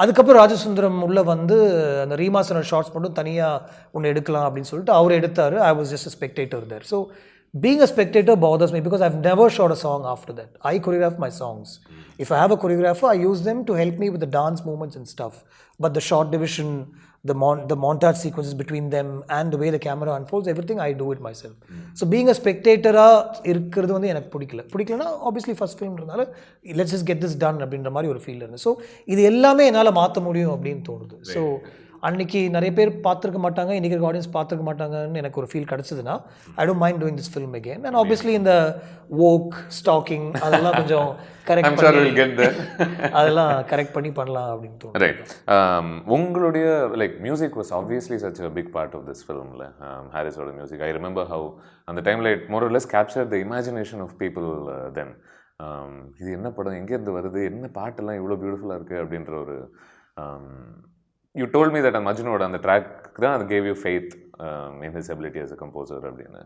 அதுக்கப்புறம் ராஜசுந்தரம் உள்ள அந்த ரீமாசன ஷார்ட்ஸ் மட்டும் தனியாக ஒன்று எடுக்கலாம் அப்படின்னு சொல்லிட்டு அவர் எடுத்தார். I was just a spectator there. So being a spectator bothers me because I've never shot a song after that. I choreograph my songs. If I have a choreographer, I use them to help me with the dance movements and stuff. But the shot division, the montage sequences between them and the way the camera unfolds, everything I do it myself. So being a spectator-ஆ இருக்கிறது எனக்கு பிடிக்கலனா obviously first filmன்றதால let's just get this done அப்படின்ற மாதிரி ஒரு feel இருந்தது. So இது எல்லாமே என்னால் மாற்ற முடியும் அப்படின்னு தோணுது. ஸோ அன்றைக்கி நிறைய பேர் பார்த்துருக்க மாட்டாங்க, இன்றைக்கி இருக்க ஆடியன்ஸ் பார்த்துருக்க மாட்டாங்கன்னு எனக்கு ஒரு ஃபீல் கிடச்சிதுன்னா I don't mind doing this film again. And obviously இந்த வோக் ஸ்டாக்கிங் அதெல்லாம் கொஞ்சம் கரெக்ட் அதெல்லாம் கரெக்ட் பண்ணி பண்ணலாம் அப்படின்னு தோணும். ரைட். உங்களுடைய music was obviously such a big part of this ஃபிலிமில். ஹாரிஸோட மியூசிக் ஐ ரிமெம்பர் ஹவு அந்த டைமில் it more or less capture the imagination of people then. இது என்ன படம், எங்கேருந்து வருது, என்ன பாட்டெல்லாம் இவ்வளோ பியூட்டிஃபுல்லாக இருக்குது அப்படின்ற ஒரு யூ டோல்ட் மீ தட் மஜ்னுவோட அந்த ட்ராக் தான் அது cave you faith in his ability as a composer அப்படின்னு.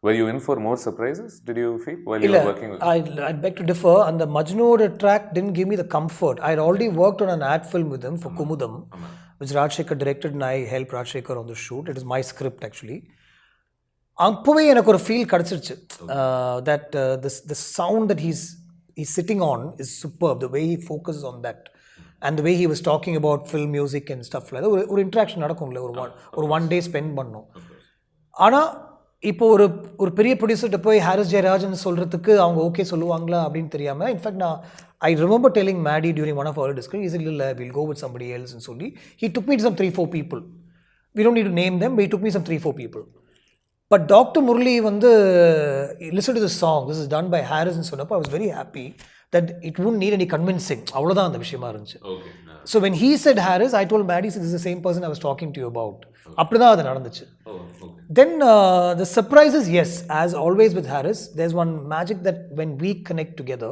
Were you in for more surprises, did you feel, while you were working with? I beg to differ. And the Majnood track didn't give me the comfort. I had already worked on an ad film with him for Kumudam, which Rajshekhar directed, and I helped Rajshekhar on the shoot. It is my script actually. அப்போவே எனக்கு ஒரு feel கிடச்சிருச்சு that the sound that he's sitting on is superb. The way he focuses on that and the way he was talking about film music and stuff like that. ஒரு interaction நடக்கும்ல, ஒரு one day spend பண்ணோம். ஆனால் இப்போ ஒரு பெரிய ப்ரொடியூசர்கிட்ட போய் Harris Jayarajan சொல்கிறதுக்கு அவங்க ஓகே சொல்லுவாங்களா அப்படின்னு தெரியாமல், in fact I remember telling Maddie during one of our discussions, he said, we'll go with somebody else and சொல்லி he took me to some 3-4 people. We don't need to name them, but he took me some 3-4 people. But Dr. Murli listen to the song, this is done by Harris and சொன்னப்போ I was very happy that it wouldn't need any convincing. அவ்வளோதான் அந்த விஷயமா இருந்துச்சு. So when he said Harris, I told Maddie, this is the same person I was talking to you about. அப்படிதான் அது நடந்துச்சு. Then the surprise is, yes, as always with Harris, there's one magic that when we connect together,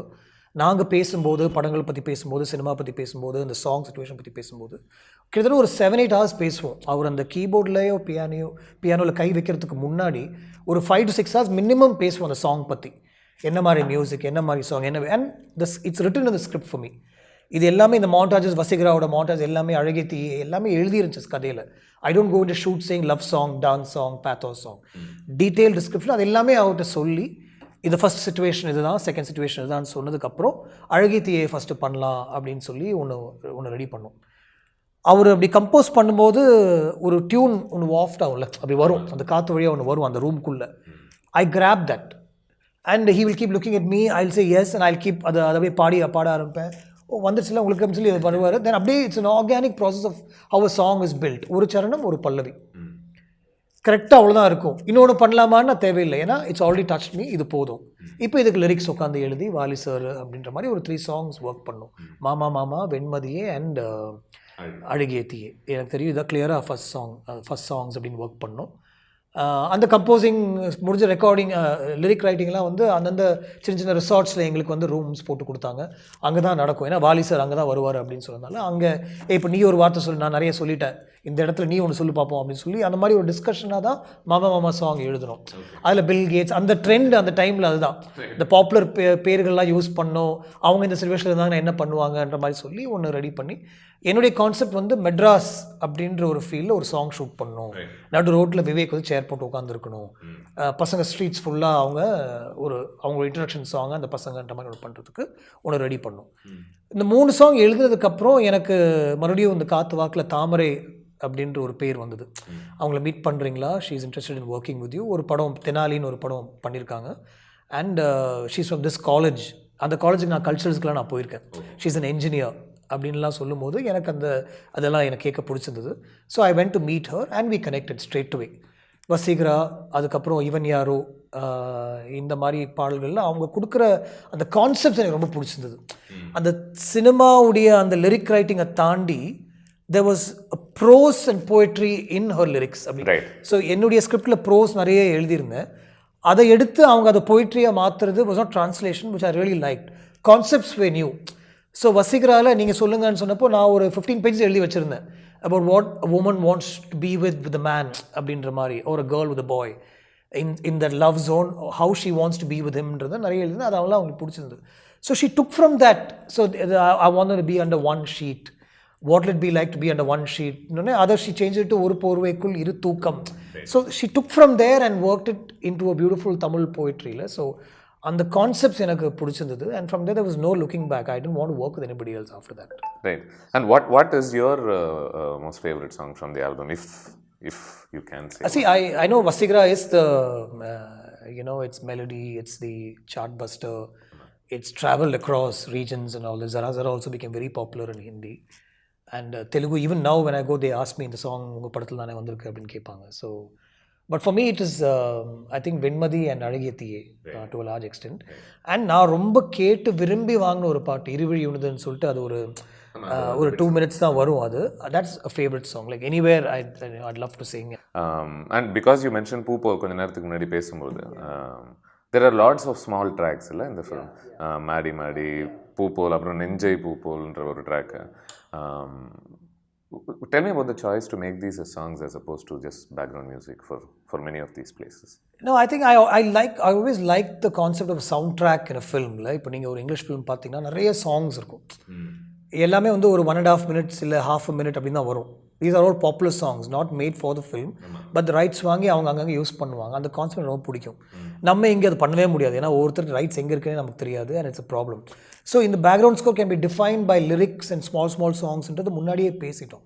நாங்கள் பேசும்போது, படங்கள் பற்றி பேசும்போது, cinema பற்றி பேசும்போது, இந்த சாங் சிச்சுவேஷன் பற்றி பேசும்போது கிட்டத்தட்ட ஒரு 7-8 hours பேசுவோம். அவர் அந்த கீபோர்ட்லேயோ பியானோவில் கை வைக்கிறதுக்கு முன்னாடி ஒரு 5 to 6 hours மினிமம் பேசுவோம் அந்த சாங் பற்றி. என்ன மாதிரி மியூசிக், என்ன மாதிரி சாங், என்ன, and it's written in the script for me. இது எல்லாமே இந்த மாண்டாஜஸ், வசீகராவோட மாண்டாஜ் எல்லாமே, அழகே தீ எல்லாமே எழுதிருந்துச்சு கதையில். I don't go into shoot saying love song, dance song, pathos song, detail description அது எல்லாமே அவர்கிட்ட சொல்லி, இது ஃபஸ்ட் சிச்சுவேஷன் இதுதான், செகண்ட் சிச்சுவேஷன் இதுதான் சொன்னதுக்கப்புறம் அழகே தீயை ஃபஸ்ட்டு பண்ணலாம் அப்படின்னு சொல்லி ஒன்று ரெடி பண்ணோம். அவர் அப்படி கம்போஸ் பண்ணும்போது ஒரு டியூன் ஒன்று வாஃப்ட் ஆகும்ல, அப்படி வரும், அந்த காற்று வழியாக ஒன்று வரும் அந்த ரூம்குள்ளே. I grab that and he will keep looking at me. I will say yes and I will keep அதை அப்படியே பாட ஆரம்பிப்பேன். வந்துச்சுல உங்களுக்கு அப்படின்னு சொல்லி பண்ணுவார். தென் அப்படியே it's an organic process of how a song is built. ஒரு சரணம், ஒரு பல்லவி, கரெக்டாக அவ்வளோதான் இருக்கும். இன்னொன்று பண்ணலாமான்னு தேவையில்லை, ஏன்னா இட்ஸ் ஆல்ரெடி டச் மீ, இது போதும். இப்போ இதுக்கு லிரிக்ஸ் உட்காந்து எழுதி வாலி சார் அப்படின்ற மாதிரி ஒரு 3 songs ஒர்க் பண்ணோம். மாமா மாமா, வெண்மதியே அண்ட் அழகிய தீயே. எனக்கு தெரியும் இதான் கிளியராக ஃபஸ்ட் சாங்ஸ் அப்படின்னு ஒர்க் பண்ணோம். அந்த கம்போசிங் முடிஞ்ச ரெக்கார்டிங், லிரிக் ரைட்டிங்லாம் அந்தந்த சின்ன ரிசார்ட்ஸில் எங்களுக்கு ரூம்ஸ் போட்டு கொடுத்தாங்க. அங்கே தான் நடக்கும், ஏன்னா வாலி சார் அங்கே தான் வருவார் அப்படின்னு சொன்னதால அங்கே இப்போ நீ ஒரு வார்த்தை சொல்லி, நான் நிறைய சொல்லிட்டேன், இந்த இடத்துல நீ ஒன்று சொல்லி பார்ப்போம் அப்படின்னு சொல்லி அந்த மாதிரி ஒரு டிஸ்கஷனாக தான் மாமா மாமா சாங் எழுதணும். அதில் பில் கேட்ஸ் அந்த ட்ரெண்ட் அந்த டைமில் அதுதான், இந்த பாப்புலர் பேர்கள்லாம் யூஸ் பண்ணோம். அவங்க இந்த சிச்சுவேஷனில் இருந்தாங்கன்னா என்ன பண்ணுவாங்கன்ற மாதிரி சொல்லி ஒன்று ரெடி பண்ணி, என்னுடைய கான்செப்ட் மெட்ராஸ் அப்படின்ற ஒரு ஃபீல்டில் ஒரு சாங் ஷூட் பண்ணணும். நடு ரோட்டில் விவேக் சேர் போட்டு உட்காந்துருக்கணும், பசங்க ஸ்ட்ரீட்ஸ் ஃபுல்லாக அவங்க இன்ட்ரடக்ஷன் சாங் அந்த பசங்கன்ற மாதிரி ஒன்று பண்ணுறதுக்கு ஒன்று ரெடி பண்ணோம். இந்த 3 song எழுதுனதுக்கப்புறம் எனக்கு மறுபடியும் இந்த காற்று வாக்கில் தாமரை அப்படின்ற ஒரு பேர் வந்தது. அவங்கள மீட் பண்ணுறீங்களா, she is interested in working with you. ஒரு படம் தெனாலின்னு ஒரு படம் பண்ணியிருக்காங்க. And she is from this college. அந்த காலேஜுக்கு நான் கல்ச்சரல்ஸ்க்கெலாம் நான் போயிருக்கேன். ஷீ இஸ் அன் என்ஜினியர் அப்படின்லாம் சொல்லும்போது எனக்கு அதெல்லாம் எனக்கு கேட்க பிடிச்சிருந்தது. So I went to meet her and we connected straight away. Vaseegara, அதுக்கப்புறம் இவன் யாரோ, இந்த மாதிரி பாடல்களில் அவங்க கொடுக்குற அந்த கான்செப்ட்ஸ் எனக்கு ரொம்ப பிடிச்சிருந்தது. அந்த சினிமாவுடைய அந்த லிரிக் ரைட்டிங்கை தாண்டி there was a prose and poetry in her lyrics. Right. So என்னுடைய ஸ்கிரிப்டில் ப்ரோஸ் நிறைய எழுதியிருந்தேன். அதை எடுத்து அவங்க அதை பொயிட்ரியாக மாற்றுறது was not translation, which I really liked. Concepts were new. So வசீகராவில் நீங்கள் சொல்லுங்கன்னு சொன்னப்போ நான் ஒரு 15 pages எழுதி வச்சுருந்தேன் about what a woman wants to be with the man அப்படின்ற மாதிரி, or a girl with a boy in that love zone, how she wants to be with himன்றதை நிறைய எழுதினேன். அது அவங்களுக்கு பிடிச்சிருந்தது. So she took from that. So I wanted to be under one sheet. What will it be like to be under one sheet? Other she changed it to ஒரு போர்வைக்குள் இரு தூக்கம். So she took from there and worked it into a beautiful Tamil poetry. So அந்த concepts எனக்கு பிடிச்சிருந்தது. And from there was no looking back. I didn't want to work with anybody else after that. Right. And what is your most favorite song from the album, if you can say? See, I know Vasigara is the it's melody, it's the chartbuster, it's traveled across regions and all this. Zara Zara also became very popular in Hindi. And Telugu, even now when I go, they ask me in the song, unga padathil thane vandirukku appdinu kepaanga. So but for me it is I think Venmadi and Azhagiya Thiye to a large extent. And நான் ரொம்ப கேட்டு விரும்பி வாங்கின ஒரு பாட்டு இருவிழி உணுதுன்னு சொல்லிட்டு, அது ஒரு 2 minutes தான் வரும். அது that's a favorite song, like anywhere I'd love to sing. And because you mentioned பூ கொஞ்ச நேரத்துக்கு முன்னாடி பேசும்போது, there are lots of small tracks illa in the film. Madi Madi, Poopol, appuram Nenjai Poopolன்ற ஒரு track. Tell me about the choice to make these as songs as opposed to just background music for many of these places. No, I think I always like the concept of soundtrack in a film. இப்போ நீங்கள் ஒரு English film பார்த்தீங்கன்னா நிறைய songs இருக்கும். எல்லாமே வந்து ஒரு 1.5 minutes இல்லை half a minute அப்படின்னு தான் வரும். These are all popular songs, not made for the film, but the rights வாங்கி அவங்க அங்கங்கே யூஸ் பண்ணுவாங்க. அந்த கான்செப்ட் ரொம்ப பிடிக்கும். நம்ம இங்கே அது பண்ணவே முடியாது, ஏன்னா ஒவ்வொருத்தருக்கு ரைட்ஸ் எங்கே இருக்குன்னு நமக்கு தெரியாது, and it's a problem. So in the background score can be defined by lyrics and small songs-ன்றது முன்னாடியே பேசிட்டோம்.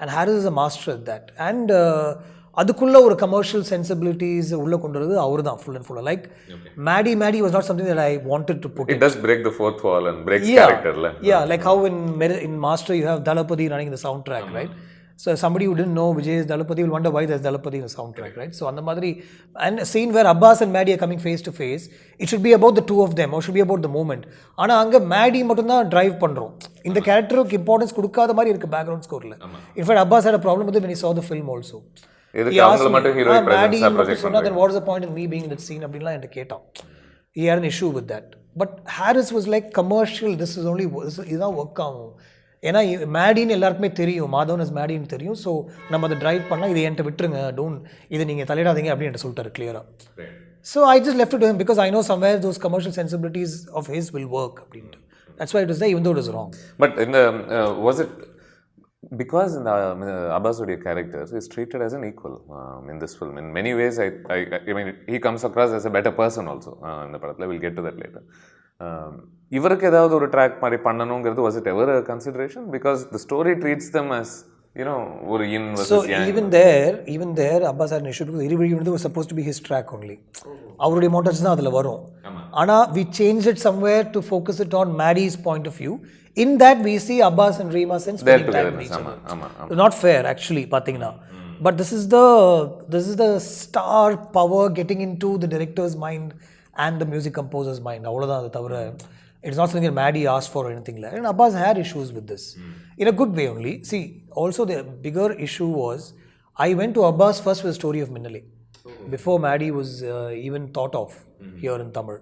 And Harris is a master at that. And அதுக்குள்ள ஒரு கமர்ஷியல் சென்சிபிலிட்டிஸ் உள்ள கொண்டு வரது அவர் தான் ஃபுல் அண்ட் ஃபுல்லாக. Like Madi was not something that I wanted to put it does break the fourth wall and breaks character la. Yeah, like how in Master you have Dalapati running the soundtrack, right? So somebody who didn't know Vijay is Dalapati will wonder why there's Dalapati in the soundtrack, right? So அந்த மாதிரி, and a scene where Abbas and Madi are coming face to face, it should be about the two of them or should be about the moment. ஆனா அங்க Madi மட்டும் தான் drive பண்றோம். இந்த கேரக்டருக்கு importance கொடுக்காத மாதிரி இருக்கு background ஸ்கோர்ல. In fact, Abbas had a problem with it when he saw the film also. இதுக்கு அவங்கள மட்டும் ஹீரோ பிரசன்ஸ் ப்ரொஜெக்ட் பண்ணா then what is the point in me being in that scene அப்படிலாம் என்கிட்ட கேட்டான். He had an issue with that. But Harris was like commercial, this is only இதுதான் work ஆகும். ஏன்னா மேடின்னு எல்லாருக்குமே தெரியும், மாதவன் இஸ் மேடின்னு தெரியும். ஸோ நம்ம அதை ட்ரைவ் பண்ணால் இதை என்கிட்ட விட்டுருங்க, டோன்ட் இதை நீங்கள் தலையிடாதீங்க அப்படின்னு சொல்லிட்டாரு கிளியராக. So I just left to him because I know somewhere those commercial sensibilities of his will work அப்படின்ட்டு. That's why it is even though it is wrong. But in the was it because in the Abbasuடைய character is treated as an equal in this film in many ways. I mean he comes across as a better person also in the படத்தில். We'll get to that later. இவருக்கு ஏதாவது ஒரு track மாதிரி பண்ணணுங்கிறது was it ever a consideration because the story treats them as you know ஒரு yin versus yang. So even there Abbas had an issue because Irivari was supposed to be his track only. அவருடைய motors தான் அதில் வரும். ஆனால் we changed it somewhere to focus it on Madi's point of view. In that we see Abbas and Reema Sen spending time with each other. It's not fair actually பார்த்தீங்கன்னா. But this is the star power getting into the director's mind and the music composer's mind. அவ்வளோதான். அது தவிர it's not something that Madi asked for or anything like that. And Abbas had issues with this in a good way only. See, also the bigger issue was I went to Abbas first with the story of Minnale before Madi was even thought of here in Tamil.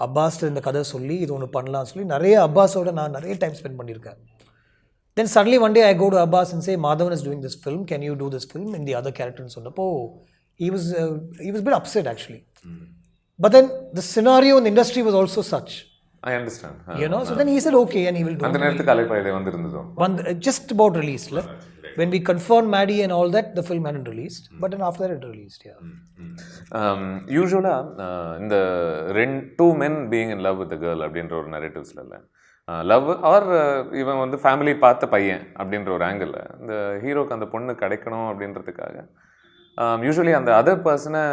Abbas இந்த கதை சொல்லி இது ஒன்று பண்ணலாம்னு சொல்லி நிறைய அப்பாஸோட நான் நிறைய டைம் ஸ்பெண்ட் பண்ணியிருக்கேன். Then suddenly one day I go to Abbas and say Madhavan is doing this film, can you do this film in the other character and சொன்னப்போ he was a bit upset actually. But then the scenario in the industry was also such. I understand. You know, so then he said okay and he will do it. அந்த நேரத்துக்கு Alaipayuthey வந்திருந்ததோ just about released. When we confirmed Madi and all that, the film hadn't released. But then after that it released, yeah. Usually, இந்த two men being in love with the girl அப்படின்ற ஒரு நரேட்டிவ்ஸ்ல இல்லை, love or இவன் வந்து family பார்த்த பையன் அப்படின்ற ஒரு ஆங்கிளில் இந்த ஹீரோக்கு அந்த பொண்ணு கிடைக்கணும் அப்படின்றதுக்காக யூஸ்வலி அந்த அதர் பர்சனை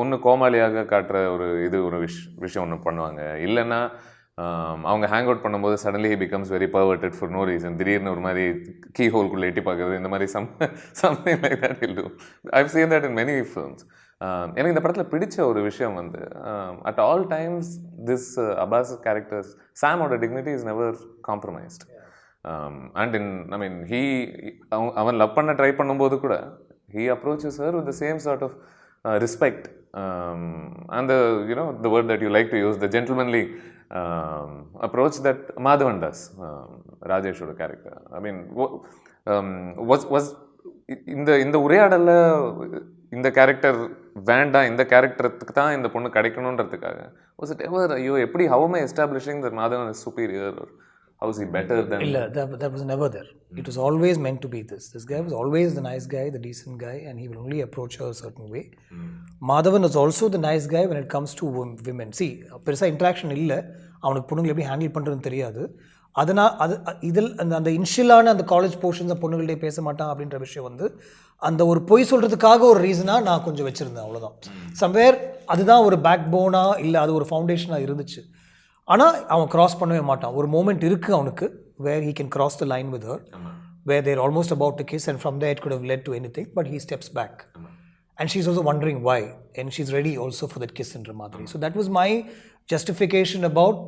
ஒன்று கோமாளியாக காட்டுற ஒரு விஷயம் ஒன்று பண்ணுவாங்க. இல்லைன்னா அவங்க ஹேங் அவுட் பண்ணும்போது suddenly he becomes very perverted for no reason. திடீர்னு ஒரு மாதிரி கீ ஹோல்குள்ளே எட்டி பார்க்குறது, இந்த மாதிரி something like that will do. I've seen that in many films. எனக்கு இந்த படத்தில் பிடிச்ச ஒரு விஷயம் வந்து at all times this Abbas characters சாமோட dignity is never compromised. And I mean அவன் லவ் பண்ண ட்ரை பண்ணும்போது கூட he approaches her with the same sort of respect and the word that you like to use, the gentlemanly approach that Madhavan does, Rajeshoட character. I mean was இந்த உரையாடல்ல இந்த character வேண்டாம், இந்த கேரக்டருக்கு தான் இந்த பொண்ணு கிடைக்கணுன்றதுக்காக was it ever எப்படி how am I establishing that Madhavan is superior or how is he better than? illa that was never there. It was always meant to be this guy was always the nice guy, the decent guy, and he will only approach her a certain way. Madhavan is also the nice guy when it comes to women. See, பெருசா interaction இல்லை, அவனுக்கு பொண்ணுங்களை எப்படி handle பண்ணுறதுன்னு தெரியாது. அதனால் இதில் அந்த இன்ஷியலான அந்த காலேஜ் போர்ஷன்ஸ் பொண்ணுங்கள்டே பேச மாட்டான் அப்படின்ற விஷயம் வந்து அந்த ஒரு பொய் சொல்கிறதுக்காக ஒரு ரீசனாக நான் கொஞ்சம் வச்சுருந்தேன், அவ்வளோதான். சம்வேர் அதுதான் ஒரு பேக் போனாக இல்லை அது ஒரு ஃபவுண்டேஷனாக இருந்துச்சு. ஆனால் அவன் கிராஸ் பண்ணவே மாட்டான். ஒரு மூமெண்ட் இருக்குது அவனுக்கு where he can cross the line with her, where they're almost about to kiss, and from there it could have led to anything, but he steps back. And she's also wondering why, and she's ready also for that kiss in Ramadri. So that was my justification about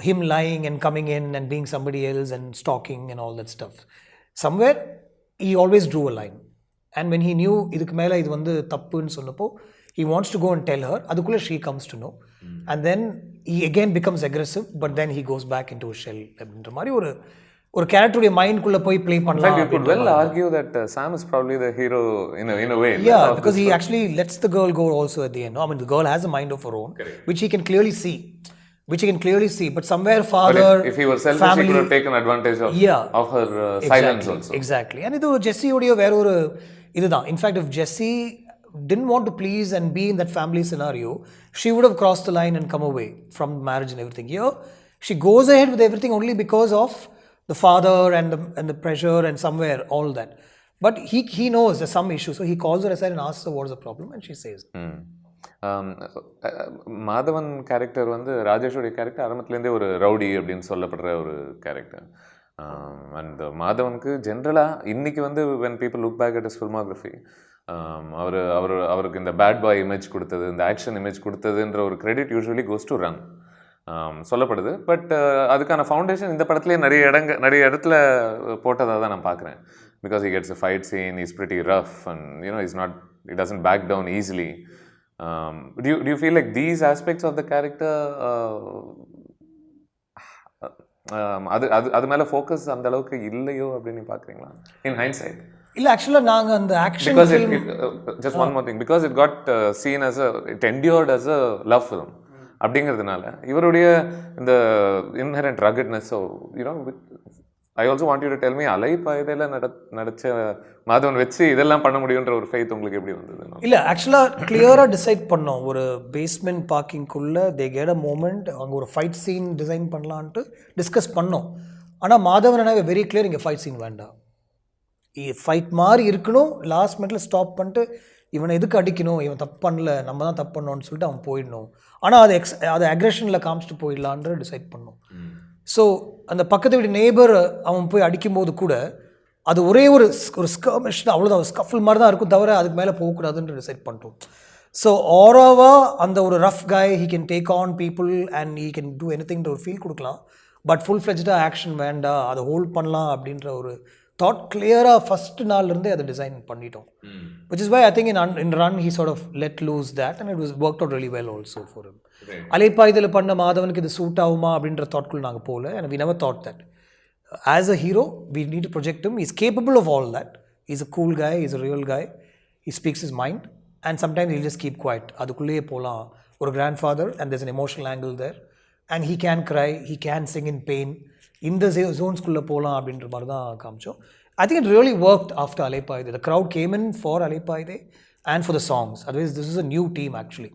him lying and coming in and being somebody else and stalking and all that stuff. Somewhere he always drew a line, and when he knew idukku mela idu vandu thappu nu sonnappo, he wants to go and tell her, அதுக்குள்ளே she comes to know, and then he again becomes aggressive, but then he goes back into a shell அப்படின்ற மாதிரி ஒரு கேரக்டருடைய மைண்ட்குள்ளே போய் play பண்ணலாம். You could well argue that Sam is probably the hero in a way. Yeah, because he actually lets the girl go also at the end. I mean, the girl has a mind of her own, which he can clearly see. But somewhere father, if he were selfish, he could have taken advantage of her silence also. Exactly. And இது ஜெஸ்ஸியோடைய வேற ஒரு இதுதான். In fact, if Jessie didn't want to please and be in that family scenario, she would have crossed the line and come away from marriage and everything. Here, she goes ahead with everything only because of the father and the pressure and somewhere all that. But he knows there's some issue, so he calls her aside and asks her what's the problem, and she says. Madhavan character வந்து ராஜேஷோடைய character ஆரம்பத்துலேருந்தே ஒரு rowdy அப்படின்னு சொல்லப்படுற ஒரு character. And மாதவனுக்கு ஜென்ரலாக இன்றைக்கி வந்து when people look back at his filmography, அவருக்கு இந்த பேட் பாய் இமேஜ் கொடுத்தது, இந்த ஆக்ஷன் இமேஜ் கொடுத்ததுன்ற ஒரு credit usually goes to run சொல்லப்படுது. பட் அதுக்கான ஃபவுண்டேஷன் இந்த படத்துலேயே நிறைய இடத்துல போட்டதாக தான் நான் பார்க்குறேன். Because he gets a fight scene, he's pretty rough and he doesn't back down easily. Do you feel like these aspects of the character அது மேலே ஃபோக்கஸ் அந்த அளவுக்கு இல்லையோ அப்படின்னு பார்க்குறீங்களா இன் ஹைண்ட்சைட்? இல்லை, ஆக்சுவலாக நாங்கள் அந்த action because just one more thing, because it got seen as it endured as a love film அப்படிங்கிறதுனால இவருடைய இந்த inherent ruggedness. So I also want you to tell me, அலைப்பாயுதையில் நடிச்ச மாதவன் வச்சு இதெல்லாம் பண்ண முடியுன்ற ஒரு ஃபெய்த் உங்களுக்கு எப்படி வந்தது? இல்லை, ஆக்சுவலாக கிளியராக டிசைட் பண்ணோம். ஒரு basement பார்க்கிங்குள்ளே they gate a moment, அங்கே ஒரு ஃபைட் சீன் டிசைன் பண்ணலான்ட்டு டிஸ்கஸ் பண்ணோம். ஆனால் மாதவன் என்ன வெரி கிளியர், இங்கே ஃபைட் சீன் வேண்டாம், ஃபைட் மாதிரி இருக்கணும், லாஸ்ட் மினிட்ல ஸ்டாப் பண்ணிட்டு இவனை எதுக்கு அடிக்கணும், இவன் தப்பு பண்ணல, நம்ம தான் தப்பு பண்ணோன்னு சொல்லிட்டு அவன் போயிடணும். ஆனால் அது அக்ரெஷனில் காமிச்சிட்டு போயிடலான்ற டிசைட் பண்ணோம். ஸோ அந்த பக்கத்து வீட்டு நெய்பர் அவன் போய் அடிக்கும்போது கூட அது ஒரே ஒரு ஸ்கர்மிஷ் தான், அவ்வளோதான், ஒரு ஸ்கஃபில் மாதிரி தான் இருக்கும், தவிர அதுக்கு மேலே போகக்கூடாதுன்னு டிசைட் பண்ணிட்டோம். ஸோ ஆராவாக அந்த ஒரு rough guy, he can take on people and he can do எனிதிங்ன்ற ஒரு ஃபீல் கொடுக்கலாம். பட் ஃபுல் ஃப்ளெஜ்டாக ஆக்ஷன் வேண்டாம், அதை ஹோல்ட் பண்ணலாம் அப்படின்ற ஒரு தாட் கிளியராக ஃபஸ்ட் நாள்லேருந்தே அதை டிசைன் பண்ணிட்டோம். Which is why I think in Run he sort of let loose that and it was work out really well also for him. அலைப்பாயுதையில் பண்ண மாதவனுக்கு இது சூட் ஆகுமா அப்படின்ற தாட்குள்ள நாங்கள் போகல. And we never thought that as a hero we need to project him. Is capable of all that. Is a cool guy, is a real guy, he speaks is mind and sometimes hill just keep quiet. அதுக்குள்ளேயே போகலாம். ஒரு grandfather and there's an emotional angle there and he can cry, he can sing in pain. இந்த ஜோன்ஸ்குள்ளே போகலாம் அப்படின்ற மாதிரி தான் காமிச்சோம். I think it really worked after Alaypaayuthai. The crowd came in for Alaypaayuthai and for the songs. Otherwise, this is a new team actually.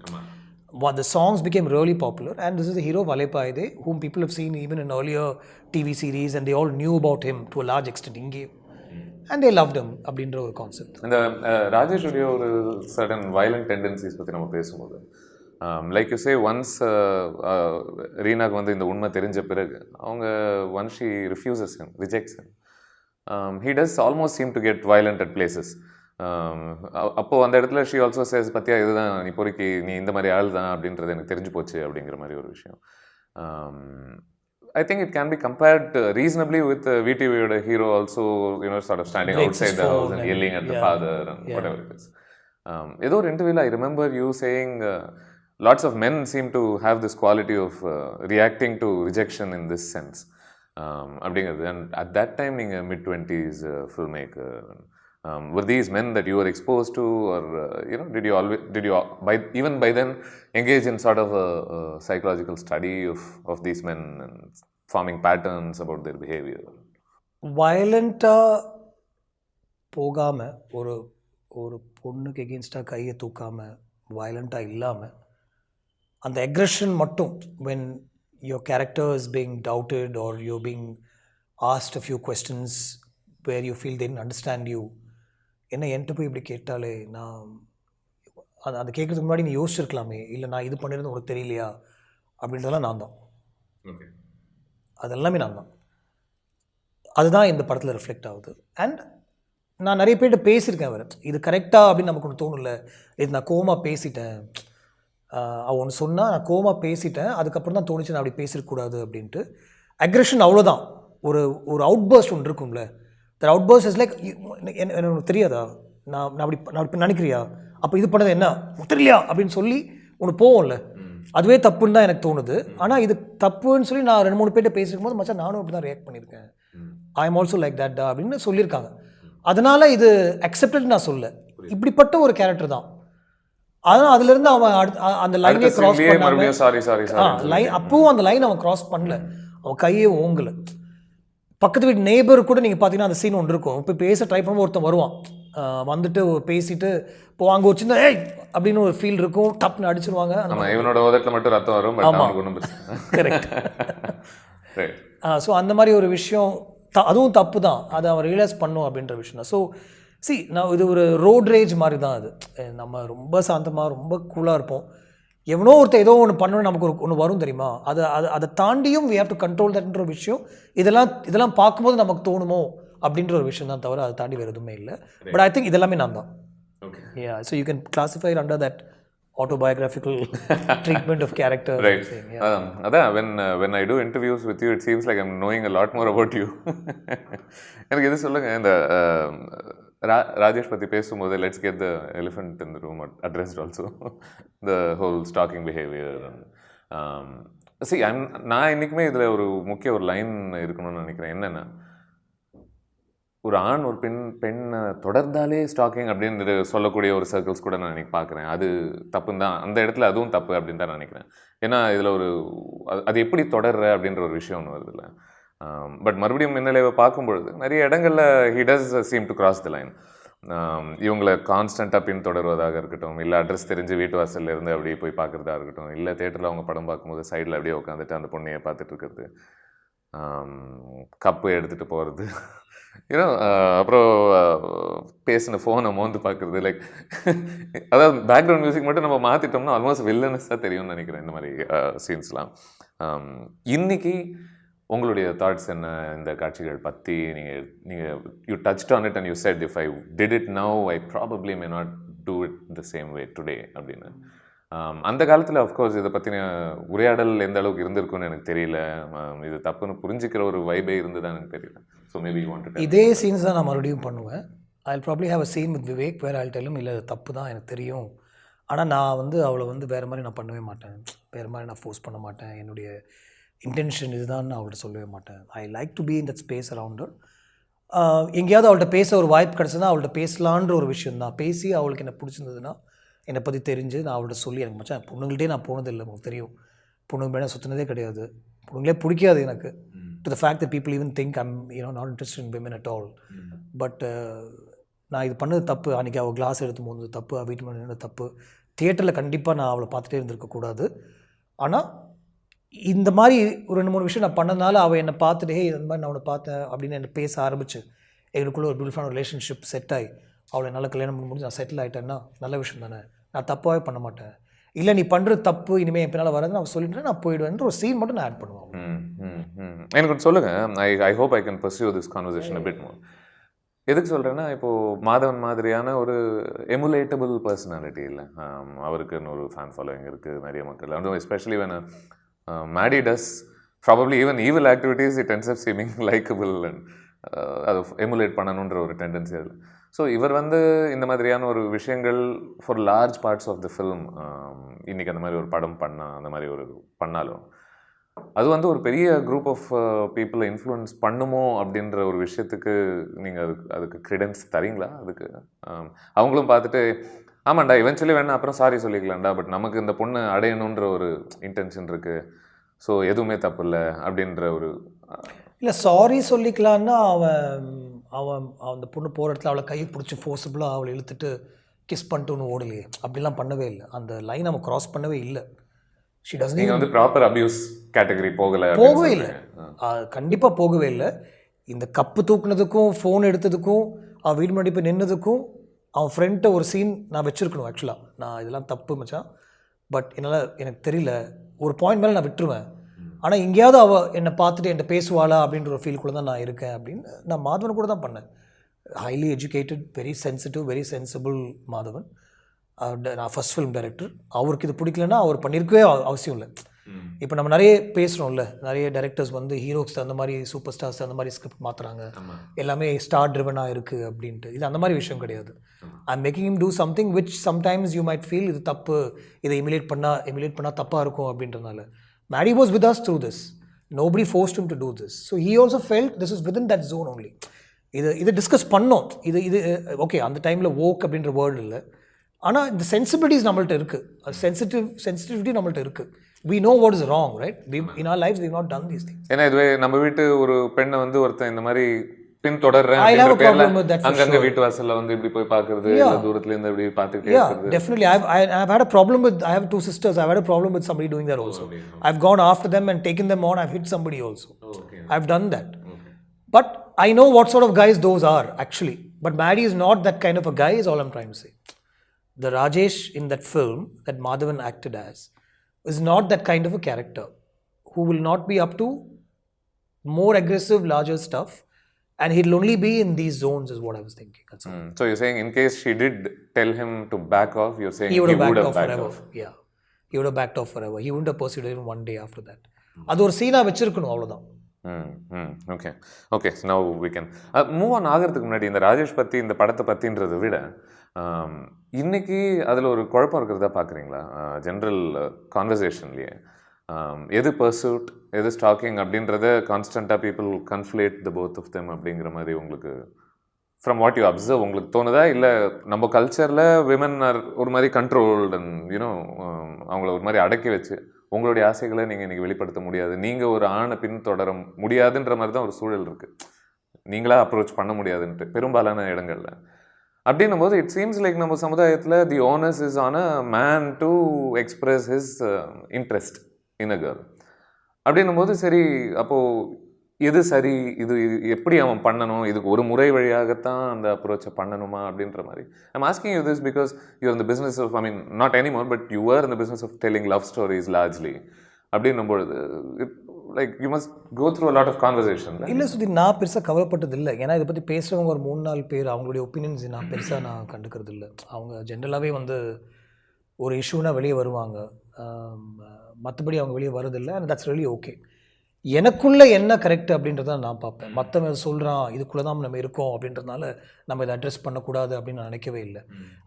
The songs became really popular, and this is the hero of Alaypaayuthai, whom people have seen even in earlier TV series, and they all knew about him to a large extent. And they loved him. அப்படின்ற ஒரு concept. இந்த ராஜேஷுடைய ஒரு sudden violent tendencies பற்றி நம்ம பேசும்போது, like you say once ரீனாக்கு வந்து இந்த உண்மை தெரிஞ்ச பிறகு அவங்க once she refuses him, rejects him, he does almost seem to get violent at places. அப்போது அந்த இடத்துல ஷி ஆல்சோ சேஸ், பற்றியா இதுதான் நீ பொறுக்கி, நீ இந்த மாதிரி ஆள் தான் அப்படின்றது எனக்கு தெரிஞ்சு போச்சு அப்படிங்கிற மாதிரி ஒரு விஷயம். I think it can be compared reasonably with VTVயோட hero also, sort of standing outside the house and yelling at the father and whatever it is. ஏதோ ஒரு இன்டர்வியூவில் I remember you saying lots of men seem to have this quality of reacting to rejection in this sense. அப்படிங்கிறது. And at that time நீங்கள் mid-20s filmmaker, were these men that you were exposed to, or did you even by then engage in sort of a psychological study of these men and forming patterns about their behavior? வயலண்ட்டாக போகாமல், ஒரு பொண்ணுக்கு எகெயின்ஸ்டாக கையை தூக்காமல், வயலண்ட்டாக இல்லாமல், அந்த aggression மட்டும் when your character is being doubted or you're being asked a few questions where you feel they didn't understand you, என்ன என்கிட்ட போய் இப்படி கேட்டாலே, நான் அதை கேட்குறதுக்கு முன்னாடி நீ யோசிச்சிருக்கலாமே, இல்லை நான் இது பண்ணிருந்து உனக்கு தெரியலையா அப்படின்றதெல்லாம் நான் தான். அதெல்லாமே நான் தான். அதுதான் இந்த படத்தில் ரிஃப்ளெக்ட் ஆகுது. அண்ட் நான் நிறைய பேர்கிட்ட பேசியிருக்கேன் வேறு, இது கரெக்டாக அப்படின்னு நமக்கு ஒன்று தோணும்ல, இது நான் கோமா பேசிட்டேன், அவன் ஒன்று சொன்னால் நான் கோமா பேசிட்டேன், அதுக்கப்புறம் தான் தோணுச்சு நான் அப்படி பேசிருக்கக்கூடாது அப்படின்ட்டு. அக்ரெஷன் அவ்வளோதான். ஒரு அவுட் பர்ஸ்ட் ஒன்று இருக்கும்ல, that outburst is like, எனக்கு தெரியாதா, நான் அப்படி நினைக்கிறியா, அப்போ இது பண்ணது என்ன தெரியலையா அப்படின்னு சொல்லி ஒன்று போவோம்ல, அதுவே தப்புன்னு தான் எனக்கு தோணுது. ஆனால் இது தப்புன்னு சொல்லி நான் 2-3 பேர்கிட்ட பேசிருக்கும் போது மச்சான் நானும் அப்படி தான் ரியாக்ட் பண்ணியிருக்கேன், I am also like that அப்படின்னு சொல்லியிருக்காங்க. அதனால் இது அக்செப்டட் நான் சொல்ல, இப்படிப்பட்ட ஒரு கேரக்டர் தான். அதனால் அதுலேருந்து அவன் அந்த லைனே கிராஸ் பண்ணாமல் லைன் அப்பவும் அந்த லைன் அவன் கிராஸ் பண்ணல, அவன் கையே ஓங்கலை. பக்கத்து வீட்டு நெய்பர் கூட நீங்கள் பார்த்தீங்கன்னா அந்த சீன் ஒன்று இருக்கும். இப்போ பேச ட்ரை பண்ணும்போது ஒருத்தன் வருவான், வந்துட்டு பேசிட்டு இப்போ அங்கே ஒரு சின்ன ஏய் அப்படின்னு ஒரு ஃபீல் இருக்கும், டப்னு அடிச்சிருவாங்க. இவனோட உதட்டில் மட்டும் ரத்தம் வரும். ஆமாம், கரெக்ட். ஸோ அந்த மாதிரி ஒரு விஷயம் அதுவும் தப்பு தான், அதை அவன் ரியலைஸ் பண்ணும் அப்படின்ற விஷயம் தான். ஸோ நான் இது ஒரு ரோட் ரேஜ் மாதிரி தான் அது. நம்ம ரொம்ப சாந்தமாக ரொம்ப கூலாக இருப்போம், எவனோ ஒருத்தர் ஏதோ ஒன்று பண்ணணும் நமக்கு ஒன்று வரும் தெரியுமா, அதை தாண்டியும் we have to control thatன்ற ஒரு விஷயம். இதெல்லாம் பார்க்கும்போது நமக்கு தோணுமோ அப்படின்ற ஒரு விஷயம் தான், தவிர அதை தாண்டி வேறு எதுவுமே இல்லை. பட் ஐ திங்க் இதெல்லாமே நான் தான். Yeah, so you can classify it under that autobiographical treatment of character. Right. When I do interviews with you, it seems like I'm knowing a lot more about you. எனக்கு இது சொல்லுங்க, இந்த ராஜேஷ் பற்றி பேசும்போது let's get the elephant in the room addressed also. The whole stalking behavior. நான் இன்றைக்குமே இதில் ஒரு முக்கிய ஒரு லைன் இருக்கணும்னு நினைக்கிறேன். என்னென்னா, ஒரு ஆண் ஒரு பெண்ணை தொடர்ந்தாலே ஸ்டாக்கிங் அப்படின்னு சொல்லக்கூடிய ஒரு சர்க்கிள்ஸ் கூட நான் இன்றைக்கி பார்க்குறேன். அது தப்புன்னு தான், அந்த இடத்துல அதுவும் தப்பு அப்படின்னு தான் நான் நினைக்கிறேன். ஏன்னா இதில் அது எப்படி தொடர்ற அப்படின்ற ஒரு விஷயம் ஒன்று வருது இல்லை. பட் மறுபடியும் மின்னலைவை பார்க்கும்பொழுது நிறைய இடங்களில் he does seem to cross the line. இவங்களை கான்ஸ்டண்ட்டாக பின் தொடர்வதாக இருக்கட்டும், இல்லை அட்ரஸ் தெரிஞ்சு வீட்டு வாசலில் இருந்து அப்படியே போய் பார்க்குறதா இருக்கட்டும், இல்லை தேட்டரில் அவங்க படம் பார்க்கும்போது சைடில் அப்படியே உட்காந்துட்டு அந்த பொண்ணையை பார்த்துட்டு இருக்கிறது, கப்பு எடுத்துகிட்டு போகிறது, அப்புறம் பேசின ஃபோனை மோந்து பார்க்குறது. லைக் அதாவது பேக்ரவுண்ட் மியூசிக் மட்டும் நம்ம மாற்றிட்டோம்னா ஆல்மோஸ்ட் வில்லனஸாக தெரியும்னு நினைக்கிறேன் இந்த மாதிரி சீன்ஸ்லாம். இன்னைக்கு உங்களுடைய தாட்ஸ் என்ன இந்த காட்சிகள் பற்றி? நீங்கள் you touched on it and you said if I did it now I probably may not do it the same way today அப்படின்னு. அந்த காலத்தில் அஃப்கோர்ஸ் இதை பற்றின உரையாடல் எந்த அளவுக்கு இருந்திருக்குன்னு எனக்கு தெரியல, இது தப்புன்னு புரிஞ்சிக்கிற ஒரு வைபே இருந்துதான் எனக்கு தெரியல. So maybe you want to இதே சீன்ஸ் தான் நான் மறுபடியும் பண்ணுவேன். I will probably have a scene with Vivek where I tell him இல்லை தப்பு தான் எனக்கு தெரியும், ஆனால் நான் அவளை வேறு மாதிரி நான் பண்ணவே மாட்டேன், வேறு மாதிரி நான் ஃபோர்ஸ் பண்ண மாட்டேன், என்னுடைய இன்டென்ஷன் இதுதான் நான் அவள்கிட்ட சொல்லவே மாட்டேன். I like to be in that space around her. எங்கேயாவது அவள்கிட்ட பேச ஒரு வாய்ப்பு கிடச்சதுன்னா அவள்கிட்ட பேசலான்ற ஒரு விஷயம் தான். பேசி அவளுக்கு என்ன பிடிச்சிருந்ததுன்னா என்னை பற்றி தெரிஞ்சு நான் அவள்கிட்ட சொல்லி, எனக்கு மச்சான் பொண்ணுங்கள்ட்டே நான் போனதில்லை, உங்களுக்கு தெரியும், பொண்ணுங்க மேலே சுற்றினதே கிடையாது, பொண்ணுங்களே பிடிக்காது எனக்கு, to the fact that people even think I'm not interest in women at all. But நான் இது பண்ணது தப்பு, அன்றைக்கி அவள் கிளாஸ் எடுத்து போனது தப்பு, அவள் வீட்டு மேலே தப்பு, தியேட்டரில் கண்டிப்பாக நான் அவளை பார்த்துட்டே இருந்திருக்கக்கூடாது. ஆனால் இந்த மாதிரி ஒரு 2-3 விஷயம் நான் பண்ணதுனால அவள் என்னை பார்த்துட்டு இந்த மாதிரி நான் அவனை பார்த்தேன் அப்படின்னு என்னை பேச ஆரம்பிச்சு எங்களுக்குள்ளே ஒரு பியூட்டிஃபுல்லான ரிலேஷன்ஷிப் செட் ஆகி அவளை நல்லா கல்யாணம் பண்ண முடிஞ்சு நான் செட்டில் ஆகிட்டேன்னா நல்ல விஷயம் தானே, நான் தப்பாகவே பண்ண மாட்டேன். இல்லை நீ பண்ணுறது தப்பு, இனிமேல் என் பின்னால் வராது நான் சொல்லிட்டு நான் போயிடுவேன்ற ஒரு சீன் மட்டும் நான் ஆட் பண்ணுவேன். எனக்கு சொல்லுங்கள், I hope I can pursue this conversation a bit more. எதுக்கு சொல்கிறேன்னா, இப்போது மாதவன் மாதிரியான ஒரு எமுலேட்டபிள் பர்சனாலிட்டி இல்லை, அவருக்குன்னு ஒரு ஃபேன் ஃபாலோவிங் இருக்குது நிறைய மக்கள். அதுவும் especially when Maddie does probably even evil activities, it ends up seeming likable and அதை எமுலேட் பண்ணணுன்ற ஒரு டெண்டன்சி அதில். ஸோ இவர் இந்த மாதிரியான ஒரு விஷயங்கள் for large parts of the film இன்றைக்கி அந்த மாதிரி ஒரு படம் அந்த மாதிரி ஒரு பண்ணாலும் அது ஒரு பெரிய குரூப் ஆஃப் பீப்புளை இன்ஃப்ளூயன்ஸ் பண்ணுமோ அப்படின்ற ஒரு விஷயத்துக்கு நீங்கள் அதுக்கு கிரெடென்ஸ் தரீங்களா? அதுக்கு அவங்களும் பார்த்துட்டு ஆமாண்டா இவென்ச்சுவலி வேணா அப்புறம் சாரி சொல்லிக்கலாம்டா, பட் நமக்கு இந்த பொண்ணு அடையணுன்ற ஒரு இன்டென்ஷன் இருக்குது, ஸோ எதுவுமே தப்பு இல்லை அப்படின்ற ஒரு இல்லை சாரி சொல்லிக்கலான்னா அவன் அந்த பொண்ணு போகிற இடத்துல அவளை கையை பிடிச்சி ஃபோர்ஸபுளாக அவளை இழுத்துட்டு கிஸ் பண்ணிட்டு ஒன்று ஓடலையே, அப்படிலாம் பண்ணவே இல்லை, அந்த லைன் அவன் க்ராஸ் பண்ணவே இல்லை. ஷி டஸ் நீங்கள் ப்ராப்பர் அபியூஸ் கேட்டகரி போகவே இல்லை, கண்டிப்பாக போகவே இல்லை. இந்த கப்பு தூக்குனதுக்கும் ஃபோன் எடுத்ததுக்கும் அவன் வீடு முன்னாடி போய் நின்னதுக்கும் அவன் ஃப்ரெண்ட்டை ஒரு சீன் நான் வச்சுருக்கணும். ஆக்சுவலாக நான் இதெல்லாம் தப்பு மச்சான், பட் எனக்கு தெரியல, ஒரு பாயிண்ட் மேலே நான் விட்டுருவேன், ஆனால் எங்கேயாவது அவள் என்னை பார்த்துட்டு என்கிட்ட பேசுவாளா அப்படின்ற ஒரு ஃபீல்குள்ளே தான் நான் இருக்கேன் அப்படின்னு நான் மாதவன் கூட தான் பண்ணேன். Highly educated, very sensitive, very sensible Madhavan. நான் ஃபஸ்ட் ஃபிலிம் டைரக்டர், அவருக்கு இது பிடிக்கலன்னா அவர் பண்ணியிருக்கவே அவசியம் இல்லை. இப்போ நம்ம நிறைய பேசுகிறோம்ல, நிறைய டைரக்டர்ஸ் வந்து ஹீரோஸ் அந்த மாதிரி சூப்பர் ஸ்டார்ஸ் அந்த மாதிரி ஸ்கிரிப்ட் மாற்றுறாங்க, எல்லாமே ஸ்டார் ட்ரிவனாக இருக்குது அப்படின்ட்டு. இது அந்த மாதிரி விஷயம் கிடையாது. I am making him do something which sometimes you might feel இது தப்பு, இதை எமுலேட் பண்ணால் தப்பாக இருக்கும் அப்படின்றதுனால. Maddie was with us through this. Nobody forced him to do this. So he also felt this is within that zone only. இது discuss பண்ணோம். இது ஓகே, அந்த டைமில் ஓக் அப்படின்ற வேர்டு இல்லை, ஆனால் இந்த சென்சிபிலிட்டிஸ் நம்மள்ட்ட இருக்குது, சென்சிட்டிவிட்டி நம்மள்ட்ட இருக்குது. we know what is wrong, right? In our lives we've not done these things. ஏன்னா இதுவே நம்ம வீட்டு ஒரு பெண்ணை வந்து ஒருத்தன் இந்த மாதிரி பின்தொடர்றேன் I have a problem with that for அங்கங்க sure. வீட்டு வாசல்ல வந்து இப்படி போய் பார்க்கிறது, இல்ல தூரத்துல இருந்து இப்படி பார்த்துக்கிட்டே Yeah, இருக்கிறது. definitely. I've had a problem with, I have 2 sisters. I've had a problem with somebody doing that also. I've gone after them and taken them on. I've hit somebody also. I've done that. But I know what sort of guys those are actually. But Maddie is not that kind of a guy is all I'm trying to say. The Rajesh in that film that Madhavan acted as is not that kind of a character who will not be up to more aggressive, larger stuff, and he'll only be in these zones is what I was thinking. That's all. So you're saying in case she did tell him to back off, you're saying He would have backed have off forever. Yeah, he would have backed off forever. He wouldn't have pursued even one day after that. அது ஒரு சீனா வச்சிருக்கணும், அவ்வளவுதான். Okay okay, so now we can move on ஆகிறதுக்கு முன்னாடி இந்த ராஜேஷ் பற்றி, இந்த படத்தை பற்றின்றதை விட இன்னைக்கு அதில் ஒரு குழப்பம் இருக்கிறதா பார்க்குறீங்களா? ஜென்ரல் கான்வர்சேஷன்லேயே எது பர்சூட், எது ஸ்டாக்கிங் அப்படின்றத கான்ஸ்டண்ட்டாக people conflate the both of them அப்படிங்கிற மாதிரி உங்களுக்கு ஃப்ரம் வாட் யூ அப்சர்வ் உங்களுக்கு தோணுதா? இல்லை நம்ம கல்ச்சரில் விமன் ஆர் ஒரு மாதிரி கண்ட்ரோல்டு அண்ட் யூனோ அவங்கள ஒரு மாதிரி அடக்கி வச்சு உங்களுடைய ஆசைகளை நீங்கள் இன்றைக்கி வெளிப்படுத்த முடியாது, நீங்கள் ஒரு ஆணை பின்தொடர முடியாதுன்ற மாதிரி தான் ஒரு சூழல் இருக்குது, நீங்களாக அப்ரோச் பண்ண முடியாதுன்ட்டு பெரும்பாலான இடங்களில். அப்படின்னும் போது இட் சீம்ஸ் லைக் நம்ம சமுதாயத்தில் the onus is on a man to express his interest in a girl. அப்படின்னும் போது சரி, அப்போது எது சரி, இது எப்படி அவன் பண்ணணும், இதுக்கு ஒரு முறை வழியாகத்தான் அந்த அப்ரோச்சை பண்ணணுமா அப்படின்ற மாதிரி. I'm asking you this because you're இந்த business of, I mean not anymore, but you are இந்த business of telling love stories largely. அப்படின்னும் பொழுது like you must go through a lot of conversation. இல்லை சுதி, நான் பெருசாக கவலைப்பட்டது இல்லை. ஏன்னா இதை பற்றி பேசுகிறவங்க ஒரு 3-4 பேர், அவங்களுடைய ஒப்பீனியன்ஸ் நான் பெருசாக கண்டுக்கிறது இல்லை. அவங்க ஜென்ரலாகவே வந்து ஒரு இஷ்யூனா வெளியே வருவாங்க, மற்றபடி அவங்க வெளியே வரதில்லை. And that's really okay. எனக்குள்ளே என்ன கரெக்ட் அப்படின்றத நான் பார்ப்பேன். மற்றவங்க சொல்கிறான் இதுக்குள்ளே தான் நம்ம இருக்கோம் அப்படின்றதுனால நம்ம இதை அட்ரெஸ் பண்ணக்கூடாது அப்படின்னு நான் நினைக்கவே இல்லை.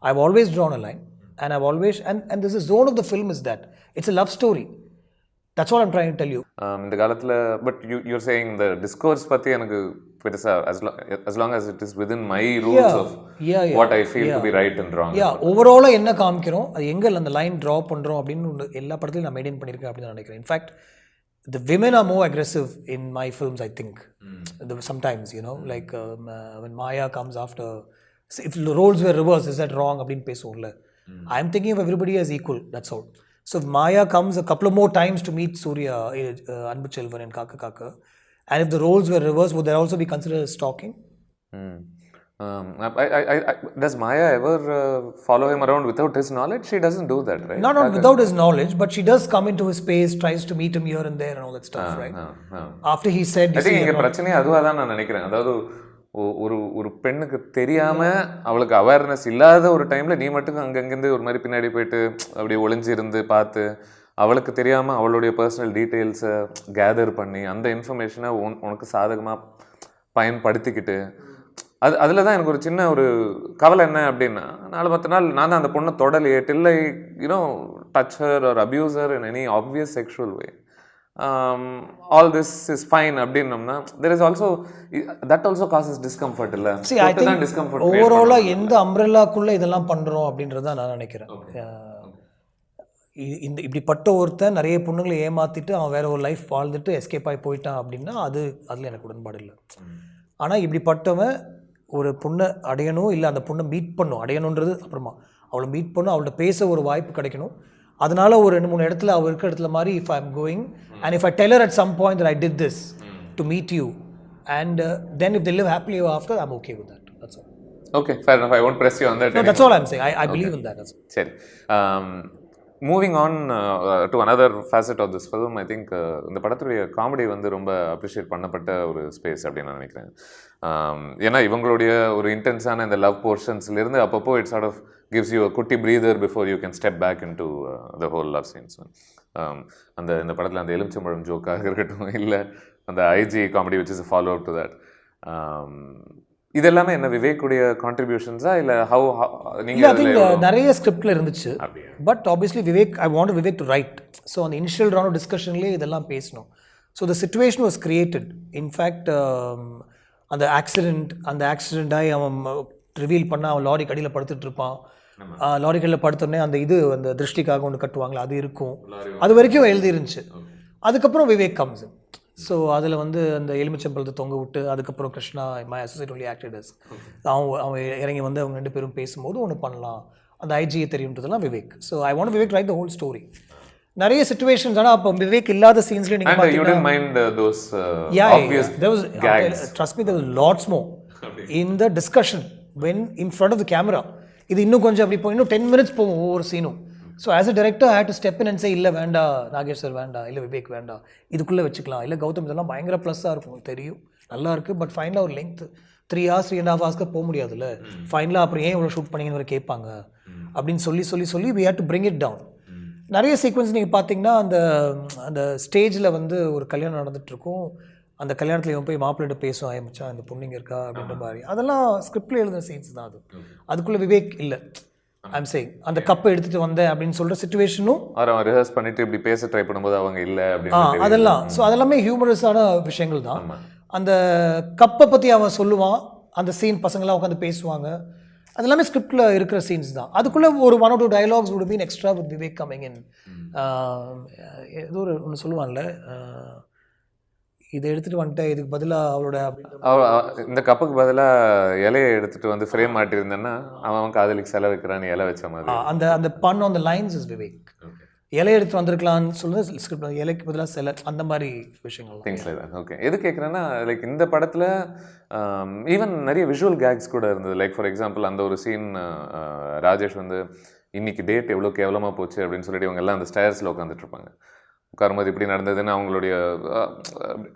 I have always drawn a line and I always and this is zone of the film is that it's a love story. That's what I'm trying to tell you. இந்த காலத்தில் but you're saying the discourse பற்றி எனக்கு பெருசாக as long as it is within my rules of what I feel to be right and wrong. ஓவராலாக என்ன காமிக்கிறோம், அது எங்கே அந்த லைன் ட்ரா பண்ணுறோம் அப்படின்னு எல்லா படத்துலையும் நான் மெயின்டைன் பண்ணியிருக்கேன் அப்படின்னு நான் நினைக்கிறேன். In fact the women are more aggressive in my films, I think. Sometimes, you know, like when Maya comes after, if the roles were reversed, is that wrong அப்படின்னு பேசுவோம்ல. I'm thinking of everybody as equal, that's all. So if Maya comes a couple of more times to meet Surya, Anbu Chelvan and Kaka Kaka, and if the roles were reversed, would that also be considered as stalking? Does Maya ever follow him around without his knowledge? She doesn't do that, right? Not without his knowledge, but she does come into his space, tries to meet him here and there and all that stuff, right? After he said, I think இங்கே பிரச்சனையே அதுவாக தான் நான் நினைக்கிறேன். அதாவது ஒரு பெண்ணுக்கு தெரியாமல், அவளுக்கு அவேர்னஸ் இல்லாத ஒரு டைமில் நீ மட்டும் அங்கங்கேருந்து ஒரு மாதிரி பின்னாடி போயிட்டு அப்படியே ஒளிஞ்சிருந்து பார்த்து, அவளுக்கு தெரியாமல் அவளுடைய பர்சனல் டீட்டெயில்ஸை கேதர் பண்ணி அந்த இன்ஃபர்மேஷனை உனக்கு சாதகமாக பயன்படுத்திக்கிட்டு, அதில் தான் எனக்கு ஒரு சின்ன ஒரு கவலை என்ன அப்படின்னா, நாலு 10 நாள் நான் தான் அந்த பொண்ணை தொடலையே till I you know touch her or abuse her in any obvious sexual way. All this is fine அப்படின்னோம்னா there is also that also causes discomfort இல்ல. See, I think overall எந்த அம்ப்ரெல்லாக்குள்ள இதெல்லாம் பண்றோம் அப்படின்றத நான் நினைக்கிறேன். இந்த இப்படிப்பட்ட ஒருத்தன் நிறைய பொண்ணுங்களை ஏமாத்திட்டு அவன் வேற ஒரு லைஃப் வாழ்ந்துட்டு எஸ்கேப் ஆகி போயிட்டான் அப்படின்னா அதில் எனக்கு உடன்பாடு இல்லை. ஆனால் இப்படிப்பட்டவன் ஒரு பொண்ணை அடையணும், இல்லை அந்த பொண்ணை மீட் பண்ணும், அடையணுன்றது அப்புறமா அவளை மீட் பண்ணும், அவள்கிட்ட பேச ஒரு வாய்ப்பு கிடைக்கணும். அதனால ஒரு 2-3 இடத்துல அவள் இருக்கிற இடத்துல மாதிரி if I'm going and if I tell her at some point that I did this to meet you and then if they live happily ever after, I'm okay with that. That's all. Okay, fair enough. I won't press you on that. No, that's all I'm saying. I believe in that. That's all. சரி, moving on to another facet of this film, I think இந்த படத்துடைய comedy வந்து ரொம்ப appreciate பண்ணப்பட்ட ஒரு space அப்படின்னு நான் நினைக்கிறேன். ஏன்னா இவங்களுடைய ஒரு இன்டென்ஸான இந்த லவ் போர்ஷன்ஸ்லேருந்து அப்பப்போ it sort of gives you a குட்டி breather before you can step back into the whole love scenes. அந்த இந்த படத்தில் அந்த எலுமிச்சம்பழம் ஜோக்காக இருக்கட்டும், இல்லை அந்த IG comedy which is a follow up to that. இது எல்லாமே என்ன விவேக்குடைய கான்ட்ரிபியூஷன்ஸா இல்லை ஹவு நீங்கள் நிறைய ஸ்கிரிப்டில் இருந்துச்சு. But obviously Vivek, I want Vivek to right. So அந்த இனிஷியல் ரவுண்ட் டிஸ்கஷன்லேயே இதெல்லாம் பேசணும். So the situation was created. In fact அந்த ஆக்சிடெண்ட்டாகி அவன் ரிவீல் பண்ண அவன் லாரிக்கு அடியில் படுத்துட்டு இருப்பான். லாரிக்கு அடியில் படுத்தோடனே அந்த திருஷ்டிக்காக ஒன்று கட்டுவாங்களா, அது இருக்கும். அது வரைக்கும் எழுதிருந்துச்சு. அதுக்கப்புறம் விவேக் கம்ஸ். ஸோ அதில் வந்து அந்த எலுமிச்சம்பழத்தை தொங்க விட்டு அதுக்கப்புறம் Krishna my associate only actors அவன் இறங்கி வந்து அவங்க 2 பேரும் பேசும்போது ஒன்று பண்ணலாம், அந்த ஐஜியை தெரியுன்றதெல்லாம் Vivek. So I want Vivek right the whole story. நிறைய சிச்சுவேஷன்ஸ், ஆனால் அப்போ விவேக் இல்லாத சீன்ஸ்ல நீங்க trust me there was lots more in the discussion when in front of the camera. இது இன்னும் கொஞ்சம் அப்படி போய் இன்னும் 10 minutes போகும் ஒவ்வொரு சீனும். So as a director I had to step in and say இல்லை வேண்டாம் நாகேஷ் சார் வேண்டாம், இல்லை விவேக் வேண்டாம், இதுக்குள்ளே வச்சுக்கலாம், இல்லை கௌதம் இதெல்லாம் பயங்கர ப்ளஸ்ஸாக இருக்கும் தெரியும் நல்லா இருக்குது. பட் ஃபைனலாக ஒரு லென்த் 3 hours 3.5 hours போக முடியாதுல்ல. ஃபைனலாக அப்புறம் ஏன் இவ்வளோ ஷூட் பண்ணிங்கன்னு வரை கேட்பாங்க அப்படின்னு சொல்லி we had to bring it down. நிறைய சீக்வன்ஸ் நீங்கள் பார்த்தீங்கன்னா அந்த ஸ்டேஜில் வந்து ஒரு கல்யாணம் நடந்துகிட்ருக்கும். அந்த கல்யாணத்தில் இவன் போய் மாப்பிள்ளைகிட்ட பேசும், ஆயமிச்சா இந்த பொண்ணுங்க இருக்கா அப்படின்ற மாதிரி. அதெல்லாம் ஸ்கிரிப்டில் எழுதுன சீன்ஸ் தான். அதுக்குள்ளே விவேக் இல்லை. ஐம் சேயிங் அந்த கப்பை எடுத்துகிட்டு வந்தேன் அப்படின்னு சொல்கிற சிச்சுவேஷனும் ரிஹர்ஸ் பண்ணிட்டு இப்படி பேச ட்ரை பண்ணும்போது அவங்க இல்லை அப்படின்னு அதெல்லாம். ஸோ அதெல்லாமே ஹியூமரஸான விஷயங்கள் தான். அந்த கப்பை பற்றி அவன் சொல்லுவான், அந்த சீன் பசங்களாம் உட்காந்து பேசுவாங்க, அதெல்லாமே ஸ்கிரிப்டில் இருக்கிற சீன்ஸ் தான். அதுக்குள்ளே ஒரு 1 or 2 dialogues would have been extra with Vivek coming in. ஏதோ ஒன்று சொல்லுவான்ல, இதை எடுத்துகிட்டு வந்துட்டேன் இதுக்கு பதிலாக அவளோட இந்த கப்புக்கு பதிலாக இலையை எடுத்துகிட்டு வந்து ஃப்ரேம் மாட்டியிருந்தேன்னா அவன் காதலிக்கு செலை வைக்கிறான்னு இலை வச்ச மாதிரி அந்த pun on the lines is Vivek. இலையை எடுத்து வந்திருக்கலான்னு சொல்லுறது ஸ்கிரிப்ட், இலைக்கு பதிலாக சில அந்த மாதிரி விஷயங்கள் திங்ஸ் லைக் தட். ஓகே, எது கேட்குறேன்னா லைக் இந்த படத்தில் ஈவன் நிறைய விஷுவல் கேக்ஸ் கூட இருந்தது. லைக் ஃபார் எக்ஸாம்பிள் அந்த ஒரு சீன் ராஜேஷ் வந்து இன்னைக்கு டேட் எவ்வளோ கேவலமாக போச்சு அப்படின்னு சொல்லிட்டு இவங்க எல்லாம் அந்த ஸ்டேர்ஸில் உட்காந்துட்ருப்பாங்க. உட்காரும்போது இப்படி நடந்ததுன்னு அவங்களுடைய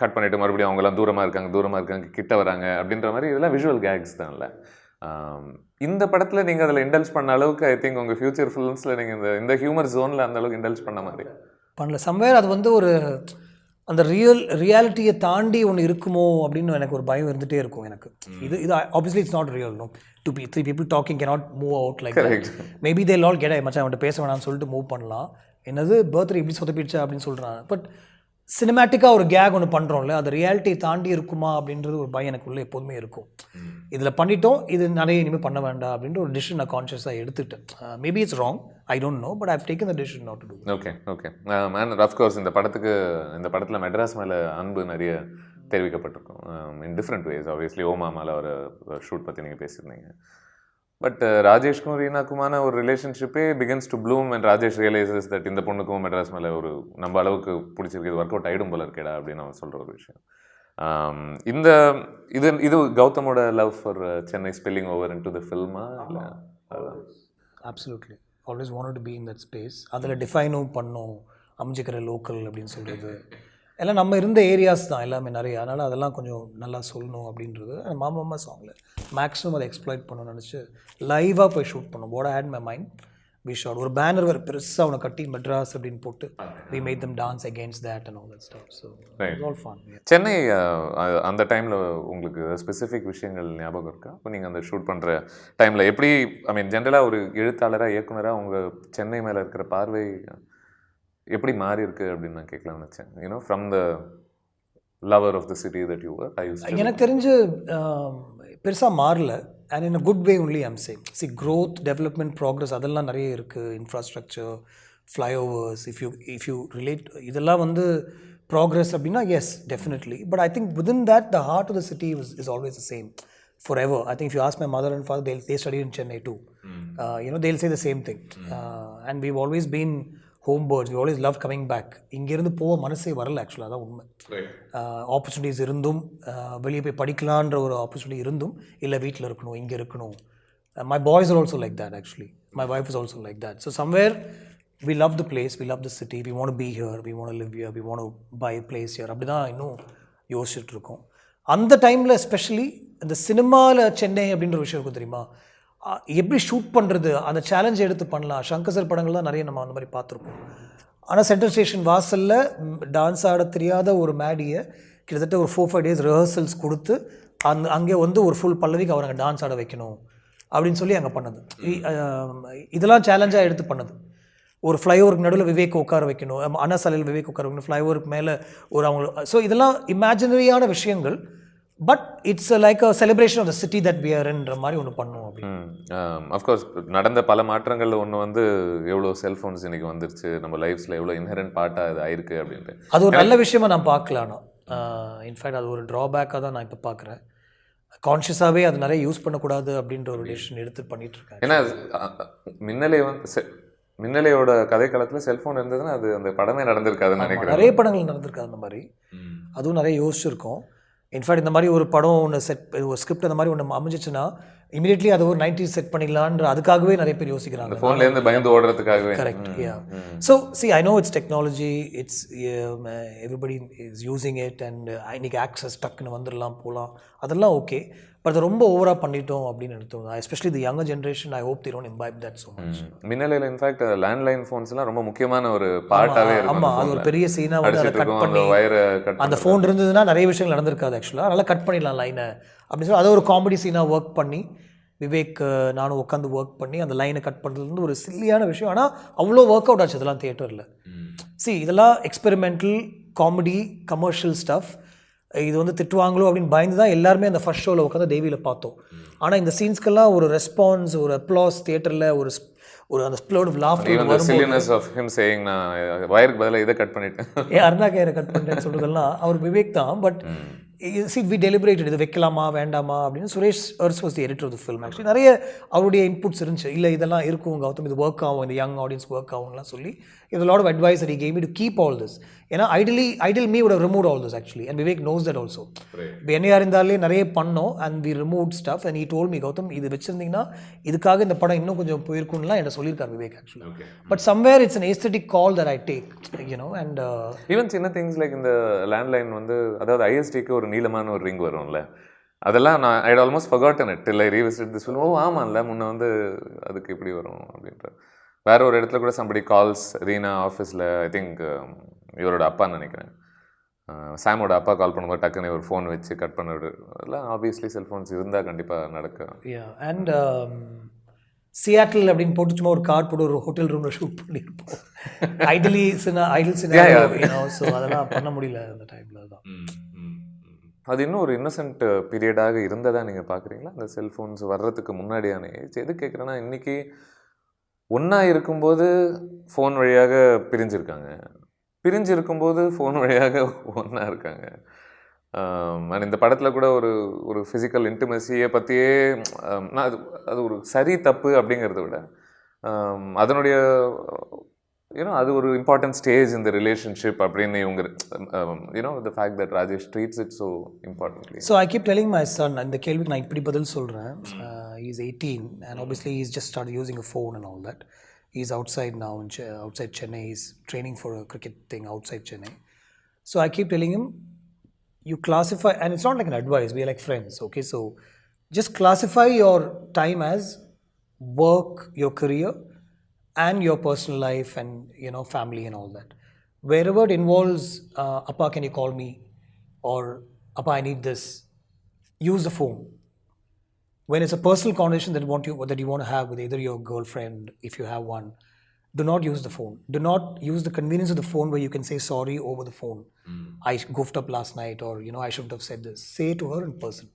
கட் பண்ணிவிட்டு மறுபடியும் அவங்கெல்லாம் தூரமாக இருக்காங்க கிட்ட வராங்க அப்படின்ற மாதிரி இதெல்லாம் விஷுவல் கேக்ஸ் தான்ல. இந்த படத்தில் நீங்கள் அதில் இண்டல்ஸ் பண்ண அளவுக்கு ஐ திங்க் உங்கள் ஃபியூச்சர் ஃபிலிம்ஸில் நீங்கள் இந்த ஹியூமர் ஜோனில் அந்த அளவுக்கு இண்டல்ஸ் பண்ண மாதிரி பண்ணல. சம்வேர் அது வந்து ஒரு அந்த ரியாலிட்டியை தாண்டி ஒன்று இருக்குமோ அப்படின்னு எனக்கு ஒரு பயம் இருந்துகிட்டே இருக்கும் எனக்கு. இது obviously it's not real. No, 2 people talking cannot move out like that. Maybe they'll all get மச்சான் அவன்கிட்ட பேச வேணாம்னு சொல்லிட்டு மூவ் பண்ணலாம். என்னது பர்த்டே இப்படி சொதப்பிடுச்சா அப்படின்னு சொல்கிறாங்க. பட் சினிமேட்டிக்காக ஒரு கேக் ஒன்று பண்ணுறோம்ல, அது ரியாலிட்டியை தாண்டி இருக்குமா அப்படின்றது ஒரு பயம் எனக்குள்ளே எப்போதுமே இருக்கும். இதில் பண்ணிட்டோம், இது நிறைய இனிமேல் பண்ண வேண்டாம் அப்படின்ற ஒரு டிசிஷன் நான் கான்ஷியஸாக எடுத்துட்டேன். Maybe it's wrong, I don't know, but I have taken the decision not to do. Okay and of course இந்த படத்தில் மெட்ராஸ் மேலே அன்பு நிறைய தெரிவிக்கப்பட்டிருக்கும் இன் டிஃப்ரெண்ட் வேஸ். ஆப்வியஸ்லி ஓமா மேலே ஒரு ஷூட் பற்றி நீங்கள் பேசியிருந்தீங்க. பட் ராஜேஷ்க்கும் ரீனாக்குமான ஒரு ரிலேஷன்ஷிப்பே begins to bloom and Rajesh realises that இந்த பொண்ணுக்கும் மெட்ராஸ் மேலே ஒரு நம்ம அளவுக்கு பிடிச்சிருக்கு, ஒர்க் அவுட் ஆகிடும் போல இருக்கேடா அப்படின்னு அவன் சொல்கிற ஒரு விஷயம். இது கௌதமோட love for Chennai spilling over into the ஃபில்மா இல்லை? Absolutely always wanted to be in that space. அதில் டிஃபைனும் பண்ணோம் அமைஞ்சிக்கிற லோக்கல் அப்படின்னு சொல்கிறது எல்லாம் நம்ம இருந்த ஏரியாஸ் தான் எல்லாமே நிறைய. அதனால் அதெல்லாம் கொஞ்சம் நல்லா சொல்லணும் அப்படின்றது மாமா சாங்கில் மேக்ஸிமம் அதை எக்ஸ்ப்ளாய்ட் பண்ணணும்னு நினச்சி லைவாக போய் ஷூட் பண்ணோம். What I had my mind we shot. ஒரு பேனர் வேறு பெருசாக அவனை கட்டி மெட்ராஸ் அப்படின்னு போட்டு we made them dance against that and all that stuff. So it's all fun. Chennai அந்த டைமில் உங்களுக்கு ஸ்பெசிஃபிக் விஷயங்கள் ஞாபகம் இருக்கா? இப்போ நீங்கள் அந்த ஷூட் பண்ணுற டைமில் எப்படி, ஐ மீன் ஜென்ரலாக ஒரு எழுத்தாளராக இயக்குனராக உங்கள் சென்னை மேலே இருக்கிற பார்வை எப்படி மாறி இருக்கு அப்படின்னு நான் கேட்கலாம்னு நினச்சேன். You know from the lover of the city that you were. எனக்கு தெரிஞ்சு பெருசாக மாறல. And in a good way only I'm saying. See growth, development, progress அதெல்லாம் நிறைய இருக்குது. Infrastructure, flyovers, if you relate இதெல்லாம் வந்து ப்ராக்ரஸ் அப்படின்னா yes definitely. But I think within that the heart of the city is always the same forever. I think if you ask my mother and father, they studied in Chennai too. They'll say the same thing. And we've always been home birds. We always loved coming back. இங்கேருந்து போக மனசே வரல ஆக்சுவலாக, அதான் உண்மை. Opportunities இருந்தும் வெளியே போய் படிக்கலான்ற ஒரு ஆப்பர்ச்சுனிட்டி இருந்தும் இல்லை வீட்டில் இருக்கணும் இங்கே இருக்கணும். My boys are also like that actually. My wife is also like that. So somewhere we love the place, we love the city, we want to be here, we want to live here, we want to buy a place here. அப்படி தான் இன்னும் யோசிச்சுட்டு இருக்கோம். அந்த டைமில் especially இந்த சினிமாவில் சென்னை அப்படின்ற விஷயம் இருக்கும் தெரியுமா, எப்படி ஷூட் பண்ணுறது, அந்த சேலஞ்சை எடுத்து பண்ணலாம். சங்கர் சார் படங்கள் தான் நிறைய நம்ம அந்த மாதிரி பார்த்துருப்போம். ஆனால் சென்ட்ரல் ஸ்டேஷன் வாசலில் டான்ஸ் ஆட தெரியாத ஒரு மேடியை கிட்டத்தட்ட ஒரு 4-5 days ரிஹர்சல்ஸ் கொடுத்து அங்கே வந்து ஒரு ஃபுல் பல்லவிக்கு அவர் அங்கே டான்ஸ் ஆட வைக்கணும் அப்படின்னு சொல்லி அங்கே பண்ணது. இதெல்லாம் சேலஞ்சாக எடுத்து பண்ணது. ஒரு ஃப்ளைஓவருக்கு நடுவில் விவேக் உட்கார வைக்கணும், அண்ணா சாலையில் விவேக் உட்கார வைக்கணும், ஃப்ளைஓவருக்கு மேலே ஒரு அவங்க. ஸோ இதெல்லாம் இமேஜினரியான விஷயங்கள், but it's like a celebration of the city that we ஆர்ன்ற மாதிரி ஒன்று பண்ணும் அப்படின்னு. அஃப்கோர்ஸ் நடந்த பல மாற்றங்களில் ஒன்று வந்து எவ்வளோ செல்ஃபோன்ஸ் இன்றைக்கி வந்துருச்சு நம்ம லைஃப்ஸில், எவ்வளோ இன்ஹெரண்ட் பார்ட்டாக அது ஆயிருக்கு அப்படின்ட்டு. அது ஒரு நல்ல விஷயமா நான் பார்க்கலாம். இன்ஃபேக்ட் அது ஒரு ட்ராபேக்காக தான் நான் இப்போ பார்க்குறேன். கான்ஷியஸாகவே அது நிறைய யூஸ் பண்ணக்கூடாது அப்படின்ற ஒரு டிசிஷன் எடுத்து பண்ணிட்டு இருக்கேன். ஏன்னா மின்னலையோட கதைக்களத்தில் செல்ஃபோன் இருந்ததுன்னா அது அந்த படமே நடந்திருக்காதுன்னு நினைக்கிறேன். நிறைய படங்கள் நடந்திருக்காது அந்த மாதிரி. அதுவும் நிறைய யோசிச்சிருக்கோம். இன்ஃபேக்ட் இந்த மாதிரி ஒரு படம் ஒன்று ஒரு ஸ்கிரிப்ட் அந்த மாதிரி ஒன்று அமைஞ்சிச்சுன்னா இமீடியட்லி அதை ஒரு 90s செட் பண்ணிடலான்ற அதுக்காகவே நிறைய பேர் யோசிக்கிறாங்க. ஃபோன்லேருந்து பயந்து ஓடுறதுக்காகவே. Correct. Yeah. So I know it's technology, it's everybody is using it and இன்னைக்கு ஆக்சஸ் டக்குன்னு வந்துடலாம் போகலாம், அதெல்லாம் ஓகே. பட் அதை ரொம்ப ஓவராக பண்ணிட்டோம் அப்படின்னு எடுத்தோம். Especially the younger generation, I hope they don't imbibe that so much. மின்னலையில் இன்ஃபேக்ட் லேண்ட்லைன் ஃபோன்ஸ்லாம் ரொம்ப முக்கியமான ஒரு பார்ட்டாகவே இருக்கும். ஆமாம், அது ஒரு பெரிய சீனாக வந்து அதை கட் பண்ணி அந்த ஃபோன் இருந்ததுன்னா நிறைய விஷயங்கள் நடந்திருக்காது ஆக்சுவலாக. அதனால் கட் பண்ணிடலாம் லைனை அப்படின்னு சொல்லி அதை ஒரு காமெடி சீனாக ஒர்க் பண்ணி விவேக் நானும் உட்காந்து ஒர்க் பண்ணி அந்த லைனை கட் பண்ணுறது ஒரு சில்லியான விஷயம். ஆனால் அவ்வளோ ஒர்க் அவுட் ஆச்சு இதெல்லாம் தியேட்டரில். இதெல்லாம் எக்ஸ்பெரிமெண்டல் காமெடி கமர்ஷியல் ஸ்டஃப். இது வந்து திட்டுவாங்களோ அப்படின்னு பயந்து தான் எல்லாருமே அந்த ஃபர்ஸ்ட் ஷோவில் உட்காந்து தேவியில் பார்த்தோம். ஆனால் இந்த சீன்ஸ்க்கெல்லாம் ஒரு ரெஸ்பான்ஸ், ஒரு அப்ளாஸ் தியேட்டரில் ஒரு அந்த ஸ்ப்ளோட் ஆஃப் லாஃப்டர் வயருக்கு பதிலாக இதை கட் பண்ணிட்டேன், அருணா கேரை கட் பண்ணிட்டேன்னு சொல்கிறதெல்லாம் அவர் விவேக் தான். பட் வி டெலிபரேட்டட் இது வைக்கலாமா வேண்டாமா அப்படின்னு. Suresh Urs was the editor of the film. Actually நிறைய அவருடைய இன்புட்ஸ் இருந்துச்சு. இல்லை இதெல்லாம் இருக்கும் கௌதம், இது ஒர்க் ஆகும், இந்த யங் ஆடியன்ஸ் ஒர்க் ஆகும்லாம் சொல்லி இது lot of advice that he gave me to keep all this. ஏன்னா ideal me would have removed all this actually, and Vivek knows that also. இப்போ என்னையா இருந்தாலே நிறைய பண்ணோம் and we removed stuff and he told me, Gautham இது வச்சிருந்தீங்கன்னா இதுக்காக இந்த படம் இன்னும் கொஞ்சம் போயிருக்கும்லாம் என்ன சொல்லியிருக்காரு Vivek actually. But somewhere it's an aesthetic call that I take, you know. And even சின்ன திங்ஸ் லைக் இந்த லேண்ட்லைன் வந்து அதாவது ஐஎஸ்டிக்கு ஒரு நீளமான ஒரு ரிங் வரும்ல, அதெல்லாம் நான் ஐ almost forgotten it till I revisited this film. ஓ ஆமாம்ல முன்ன வந்து அதுக்கு இப்படி வரும் அப்படின்ற. வேற ஒரு இடத்துல கூட somebody calls ரீனா ஆஃபீஸில், ஐ திங்க் இவரோட அப்பான்னு நினைக்கிறேன், சாமோட அப்பா கால் பண்ணும்போது டக்குன்னு ஒரு ஃபோன் வச்சு கட் பண்ணிவிடு. அதெல்லாம் ஆப்வியஸ்லி செல்ஃபோன்ஸ் இருந்தால் கண்டிப்பாக நடக்கும். அண்ட் சியாட்டில் அப்படின்னு போட்டு சும்மா ஒரு கார் போட்டு ஒரு ஹோட்டல் ரூமில் ஷூட் பண்ணியிருப்போம். Ideal scenario. ஸோ அதெல்லாம் பண்ண முடியல அந்த டைமில் தான். அது இன்னும் ஒரு இன்னசென்ட் பீரியடாக இருந்ததாக நீங்கள் பார்க்குறீங்களா அந்த செல்ஃபோன்ஸ் வர்றதுக்கு முன்னாடியான ஏஜ்? எது கேட்குறேன்னா இன்றைக்கி ஒன்றா இருக்கும்போது ஃபோன் வழியாக பிரிஞ்சிருக்காங்க, பிரிஞ்சு இருக்கும்போது ஃபோன் வழியாக ஒன்றா இருக்காங்க. அண்ட் இந்த படத்தில் கூட ஒரு ஃபிசிக்கல் இன்டிமசியை பற்றியே நான் அது ஒரு சரி தப்பு அப்படிங்கிறத விட அதனுடைய அது ஒரு இம்பார்ட்டன்ட் ஸ்டேஜ் இந்த ரிலேஷன்ஷிப் அப்படின்னு இவங்க the fact that Rajesh treats it so importantly. So I keep telling my son, இந்த கேள்விக்கு நான் இப்படி பதில் சொல்கிறேன். He's 18 and obviously he's just started using a phone and all that. He's outside now, outside Chennai. He's training for a cricket thing outside Chennai. So I keep telling him, you classify, and it's not like an advice, we are like friends, okay? So just classify your time as work, your career, and your personal life and, family and all that. Wherever it involves, Appa, can you call me? Or, Appa, I need this. Use the phone. When it's a personal conversation that you want to have with either your girlfriend, if you have one, do not use the phone. Do not use the convenience of the phone where you can say sorry over the phone. I goofed up last night, or I shouldn't have said this. Say to her in person.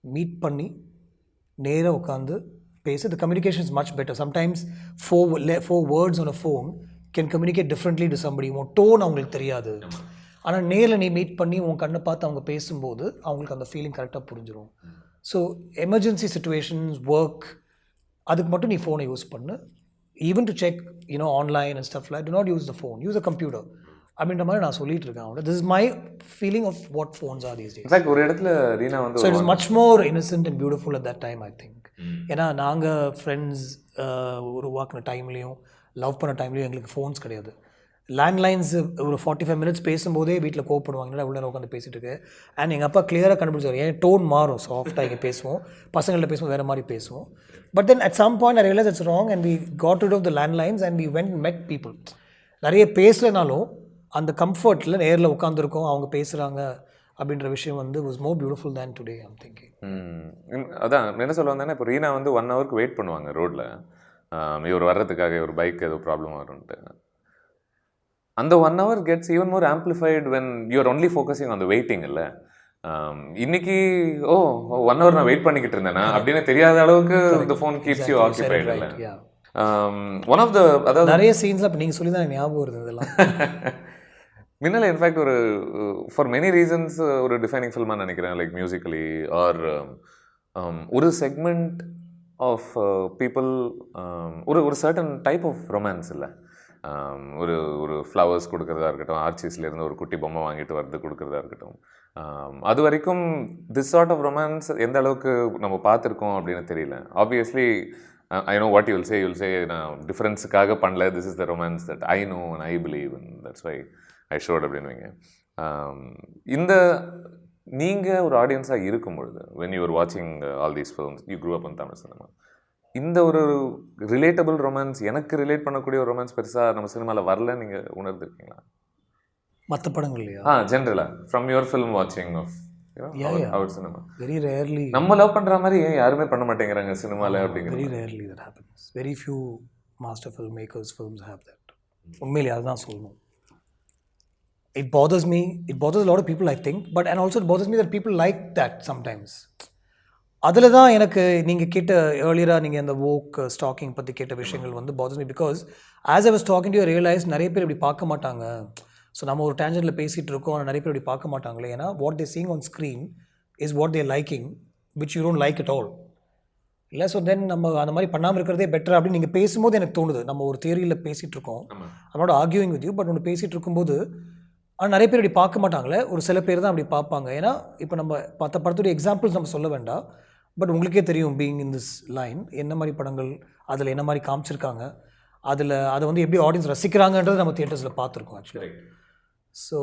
Meet panni, நேரா உட்காந்து பேசு. The communication is much better. Sometimes four words on a phone can communicate differently to somebody. உன் tone அவங்களுக்கு தெரியாது. ஆனால் நேரில் நீ meet பண்ணி உன் கண்ணை பார்த்து அவங்க பேசும்போது அவங்களுக்கு அந்த ஃபீலிங் கரெக்டாக புரிஞ்சிடும். ஸோ எமர்ஜென்சி சிச்சுவேஷன்ஸ், ஒர்க், அதுக்கு மட்டும் நீ ஃபோனை யூஸ் பண்ணு. Even to check online and stuff like, to not use the phone, use a computer அப்படின்ற மாதிரி நான் சொல்லிட்டு இருக்கேன் அவன். This is my feeling of what phones are these days. In fact ஒரு இடத்துல ரீனா வந்து so it is much more innocent and beautiful at that time I think. ஏன்னா நாங்கள் ஃப்ரெண்ட்ஸ் உருவாக்குன டைம்லேயும் லவ் பண்ண டைம்லேயும் எங்களுக்கு ஃபோன்ஸ் கிடையாது. லேண்ட்லைன்ஸ் ஒரு 45 மினிட்ஸ் பேசும்போதே வீட்டில் கோவப்படுவாங்க, என்னடா உள்ள உட்காந்து பேசிகிட்டு இருக்கு. அண்ட் எங்கள் அப்பா கிளியராக கண்டுபிடிச்சார், ஏன் டோன் மாறும், சாஃப்டாக இங்கே பேசுவோம், பசங்கள்ட்ட பேசுவோம் வேறு மாதிரி பேசுவோம். But then at some point I realise it's wrong and we got rid of the landlines and we went met people. நிறைய பேசலைனாலும் அந்த கம்ஃபர்ட்டில் நேரில் உட்காந்துருக்கோம், அவங்க பேசுகிறாங்க அப்படின்ற விஷயம் வந்து was more beautiful than today I'm thinking. அதான் என்ன சொல்ல வந்தேன்னா, இப்போ ரீனா வந்து 1 ஹவருக்கு வெயிட் பண்ணுவாங்க ரோட்டில், இவர் வர்றதுக்காக, ஒரு பைக் ஏதோ ப்ராப்ளம் வரும்ன்ட்டு. அந்த 1 hour gets even more amplified when you are only focusing on the waiting இல்ல. இன்னைக்கு 1 hour நான் வெயிட் பண்ணிக்கிட்டு இருந்தேனா அப்படின்னு தெரியாத அளவுக்கு the phone keeps you occupied இல்ல. One of the அதாவது நிறைய சீன்ஸ்ல அப்ப நீங்க சொல்லி தான் ஞாபகம் வருது இதெல்லாம். மின்னல் இன்ஃபேக்ட் ஒரு ஃபார் மெனி ரீசன்ஸ் ஒரு டிஃபைனிங் ஃபில்மாக நினைக்கிறேன், லைக் மியூசிக்கலி ஆர் ஒரு செக்மெண்ட் ஆஃப் பீப்புள், ஒரு சர்டன் டைப் ஆஃப் ரொமான்ஸ் இல்லை. ஒரு ஃப்ளவர்ஸ் கொடுக்குறதா இருக்கட்டும், ஆர்ச்சிஸ்லேருந்து ஒரு குட்டி பொம்மை வாங்கிட்டு வரது கொடுக்குறதா இருக்கட்டும், அது வரைக்கும் திஸ் சார்ட் ஆஃப் ரொமான்ஸ் எந்த அளவுக்கு நம்ம பார்த்துருக்கோம் அப்படின்னு தெரியல. Obviously I know what you will say நான் டிஃப்ரென்ஸுக்காக பண்ணல, this is the romance that I know and I believe and that's why I shot அப்படின்னுவீங்க. இந்த நீங்கள் ஒரு ஆடியன்ஸாக இருக்கும் பொழுது when you were watching all these films, you grew up in Tamil cinema, இந்த ஒரு ரிலேட்டபிள் ரொமான்ஸ், எனக்கு ரிலேட் பண்ணக்கூடிய ஒரு ரொமான்ஸ் பெருசாக நம்ம சினிமாவில் வரல நீங்கள் உணர்ந்துருக்கீங்களா? மற்ற படங்கள் இல்லையா? ஜென்ரலாக ஃப்ரம் யுவர் ஃபிலிம் வாட்சிங் of our cinema. Very rarely. நம்ம லவ் பண்ணுற மாதிரி ஏன் யாருமே பண்ண மாட்டேங்கிறாங்க சினிமாவில் அப்படிங்கிற. Very rarely that happens. Very few master film makers films have that. உண்மையிலே அதுதான் சொல்லணும். It bothers me. It bothers a lot of people, I think. And also it bothers me that people like that sometimes. அதில் தான் எனக்கு நீங்கள் கேட்ட ஏர்லியராக நீங்கள் அந்த வோக் ஸ்டாக்கிங் பற்றி கேட்ட விஷயங்கள் வந்து bothers me because as I was talking to you I realized நிறைய பேர் இப்படி பார்க்க மாட்டாங்க. ஸோ நம்ம ஒரு டேஞ்சரில் பேசிகிட்டு இருக்கோம், ஆனால் நிறைய பேர் இப்படி பார்க்க மாட்டாங்களே. ஏன்னா what they seeing on screen is what they're liking which you don't like it all இல்லை. ஸோ தென் நம்ம அந்த மாதிரி பண்ணாமல் இருக்கிறதே பெட்டர் அப்படின்னு நீங்கள் பேசும்போது எனக்கு தோணுது. நம்ம ஒரு தியரியில் பேசிகிட்டு இருக்கோம், I'm not arguing with you, but ஒன்று பேசிகிட்டு இருக்கும்போது ஆனால் நிறைய பேர் இப்படி பார்க்க மாட்டாங்களே, ஒரு சில பேர் தான் அப்படி பார்ப்பாங்க. ஏன்னா இப்போ நம்ம மற்ற படத்துடைய எக்ஸாம்பிள்ஸ் நம்ம சொல்ல வேண்டாம், பட் உங்களுக்கே தெரியும் பீயிங் இன் திஸ் லைன் என்ன மாதிரி படங்கள் அதில் என்ன மாதிரி காமிச்சிருக்காங்க, அதை வந்து எப்படி ஆடியன்ஸ் ரசிக்கிறாங்கன்றது நம்ம தியேட்டர்ஸில் பார்த்துருக்கோம் actually. So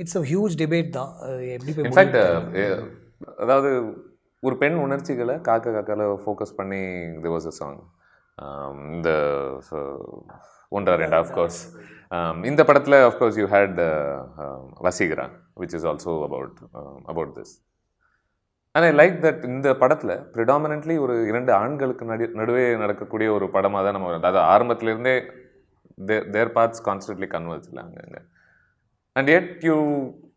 it's a huge debate தான் எப்படி. இன்ஃபேக்ட் அதாவது ஒரு பெண் உணர்ச்சிகளை காக்கால ஃபோக்கஸ் பண்ணி there was a song இந்த 1-2 ஆஃப்கோர்ஸ். இந்த படத்தில் of course you had Vaseegara which is also about this. And I like that இந்த படத்தில் ப்ரிடாமினென்ட்லி ஒரு 2 ஆண்களுக்கு நடுவே நடக்கக்கூடிய ஒரு படமாக தான் நம்ம, அதாவது ஆரம்பத்திலேருந்தே தேர் பார்ட்ஸ் கான்ஸ்டன்ட்லி கன்வர்ஸ் இல்லை அங்கங்க. And yet you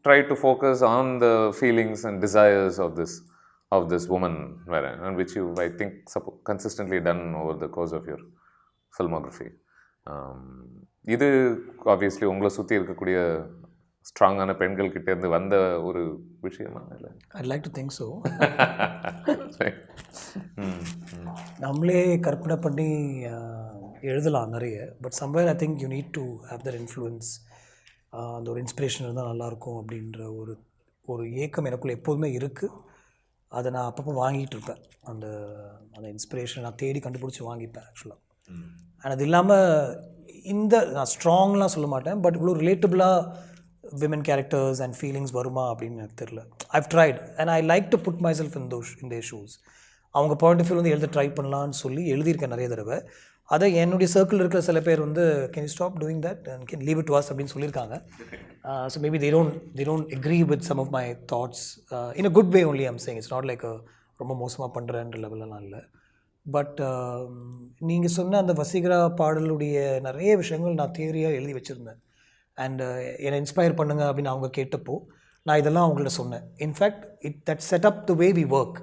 try to focus on the feelings and desires of this woman, and which you I think consistently done over the course of your filmography. இது ஆப்வியஸ்லி உங்களை சுற்றி இருக்கக்கூடிய ஸ்ட்ராங்கான பெண்கள் கிட்ட இருந்து வந்த ஒரு விஷயமா இல்லை? I'd like to think so. நம்மளே கற்பனை பண்ணி எழுதலாம் நிறைய, but somewhere I think you need to have that influence. அந்த ஒரு இன்ஸ்பிரேஷன் இருந்தால் நல்லாயிருக்கும் அப்படின்ற ஒரு ஏக்கம் எனக்குள்ளே எப்போதுமே இருக்குது. அதை நான் அப்பப்போ வாங்கிட்டு இருப்பேன். அந்த இன்ஸ்பிரேஷன் நான் தேடி கண்டுபிடிச்சி வாங்கிப்பேன் ஆக்சுவலாக. அண்ட் அது இல்லாமல் நான் ஸ்ட்ராங்லாம் சொல்ல மாட்டேன், பட் இவ்வளோ ரிலேட்டபிளாக விமன் கேரக்டர்ஸ் அண்ட் ஃபீலிங்ஸ் வருமா அப்படின்னு எனக்கு தெரில. I've tried and I like to put myself in their shoes. அவங்க பாயிண்ட் ஆஃப் வியூ வந்து எழுத ட்ரை பண்ணலான்னு சொல்லி எழுதியிருக்கேன் நிறைய தடவை. அதை என்னுடைய சர்க்கிள் இருக்கிற சில பேர் வந்து can you stop doing that and can leave it to us அப்படின்னு சொல்லியிருக்காங்க. So maybe they don't agree with some of my thoughts in a good way only. I'm saying it's not like ரொம்ப மோசமாக பண்ணுறேன்ற லெவலெலாம் இல்லை. But நீங்கள் சொன்ன அந்த வசீகரா பாடலுடைய நிறைய விஷயங்கள் நான் தியரியாக எழுதி வச்சுருந்தேன். அண்ட் என்னை இன்ஸ்பயர் பண்ணுங்க அப்படின்னு அவங்க கேட்டப்போ நான் இதெல்லாம் அவங்கள்ட்ட சொன்னேன். In fact that set up the way we work.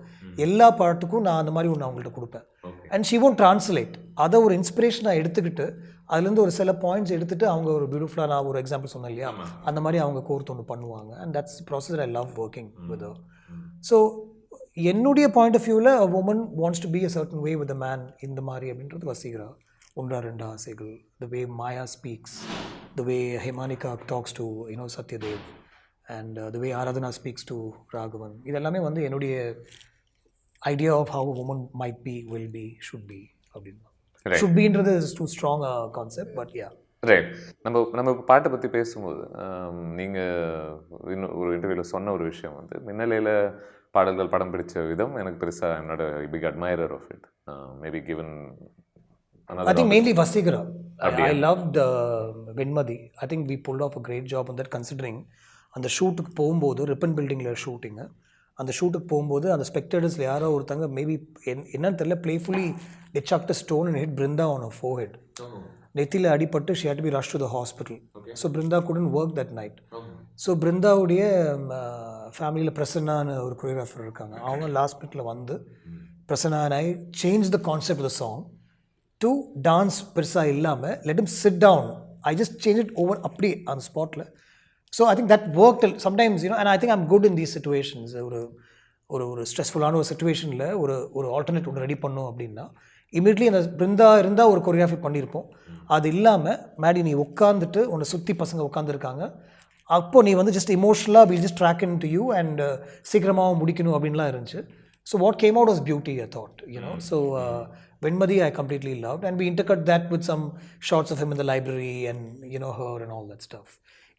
எல்லா பாட்டுக்கும் நான் அந்த மாதிரி ஒன்று அவங்கள்ட்ட கொடுப்பேன். And she won't translate. அதை ஒரு இன்ஸ்பிரேஷனாக எடுத்துக்கிட்டு அதுலேருந்து ஒரு சில பாயிண்ட்ஸ் எடுத்துகிட்டு அவங்க ஒரு பியூட்டிஃபுல்லாக, நான் ஒரு எக்ஸாம்பிள் சொன்னேன் இல்லையா, அந்த மாதிரி அவங்க கோர்த்து ஒன்று பண்ணுவாங்க. And that's process I love working with. So என்னுடைய பாயிண்ட் ஆஃப் வியூவில் a woman wants to be a certain way with a man இந்த மாதிரி அப்படின்றது வசீகரா. 1-2 ஆசைகள், the way Maya speaks, the way Hemanika talks to Satyadev, and the way Aradhana speaks to Raghavan, இதெல்லாமே வந்து என்னுடைய idea of how a woman might be, will be, should be அப்படின்னு. Right. Should பீன்றது is too strong concept but yeah. Right. நம்ம இப்போ பாட்டை பற்றி பேசும்போது நீங்கள் இன்னும் ஒரு இன்டர்வியூவில் சொன்ன ஒரு விஷயம் வந்து மின்னலையில் பாடல்கள் படம் பிடிச்ச விதம் எனக்கு பெருசாக என்னோட big admirer of it. Maybe given I think mainly Vasigara. I loved Venmadi. I think we pulled off a great job on that considering அந்த ஷூட்டுக்கு போகும்போது ரிப்பன் பில்டிங்கில் ஷூட்டிங்கு, அந்த ஷூட்டுக்கு போகும்போது அந்த ஸ்பெக்டேட்டர்ஸில் யாரோ ஒருத்தங்க மேபி என்னன்னு தெரியல பிளேஃபுல்லி they chucked a stone and hit Brinda on her forehead. நெத்தியில் அடிபட்டு she had to be rushed to the hospital. So Brinda couldn't work that night. ஸோ பிருந்தாவுடைய ஃபேமிலியில் பிரசன்னான்னு ஒரு கொரியோகிராஃபர் இருக்காங்க. அவங்க லாஸ்ட் மினிட்ல வந்து Prasanna and I changed the concept of the song to dance பெருசாக இல்லாமல் let him sit down. I just changed it over அப்படி அந்த ஸ்பாட்டில். So I think that work sometimes and I think I'm good in these situations. ஒரு ஸ்ட்ரெஸ்ஃபுல்லான ஒரு சுச்சுவேஷனில் ஒரு alternate ஒன்று ரெடி பண்ணோம் அப்படின்னா இமீடியட்லி அந்த பிருந்தா இருந்தால் ஒரு கொரியோகிராஃபி பண்ணியிருப்போம். அது இல்லாமல் மேடி நீ உட்காந்துட்டு உன்னை சுற்றி பசங்க உட்காந்துருக்காங்க, அப்போ நீ வந்து ஜஸ்ட் இமோஷனலாக will just drag into you and சீக்கிரமாக முடிக்கணும் அப்படின்லாம் இருந்துச்சு. So what came out was beauty I thought so Venmadi I completely loved, and we intercut that with some shots of him in the library and her and all that stuff.